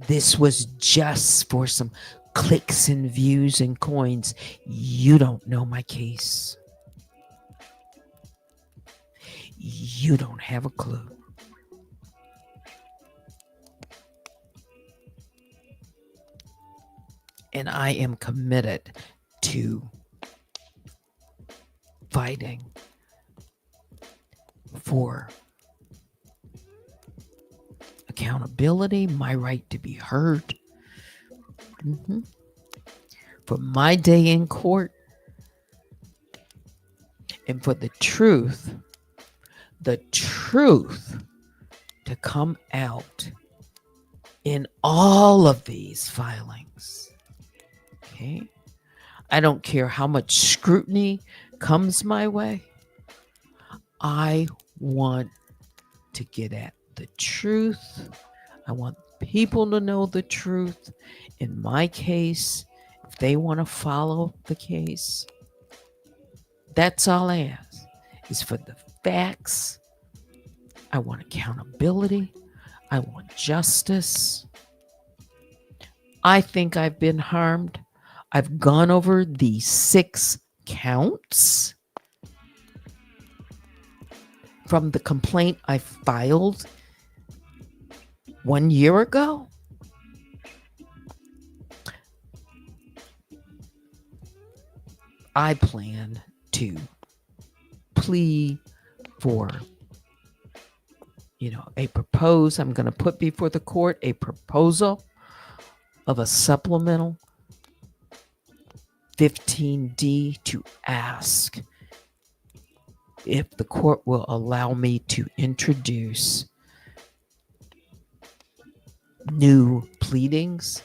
this was just for some clicks and views and coins, you don't know my case. You don't have a clue. And I am committed to fighting for accountability, my right to be heard, for my day in court, and for the truth to come out in all of these filings. Okay? I don't care how much scrutiny comes my way. I want to get at the truth. I want people to know the truth. In my case, if they want to follow the case, that's all I ask, is for the facts. I want accountability. I want justice. I think I've been harmed. I've gone over the 6 counts from the complaint I filed 1 year ago, I plan to plea for, I'm going to put before the court a proposal of a supplemental 15D to ask if the court will allow me to introduce new pleadings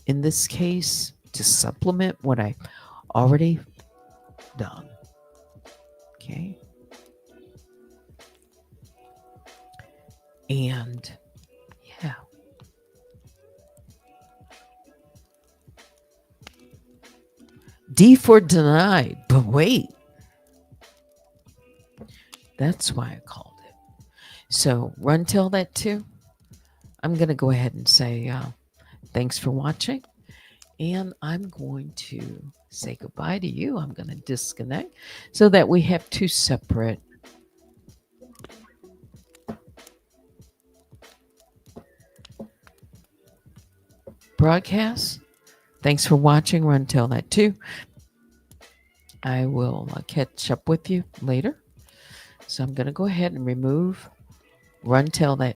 in this case to supplement what I already done. Okay. And yeah. DForDenied ButWait. That's why I called it. So RunTellThatToo. I'm going to go ahead and say thanks for watching. And I'm going to say goodbye to you. I'm going to disconnect so that we have two separate broadcasts. Thanks for watching RunTellThatToo. I will catch up with you later. So I'm going to go ahead and remove RunTellThatToo.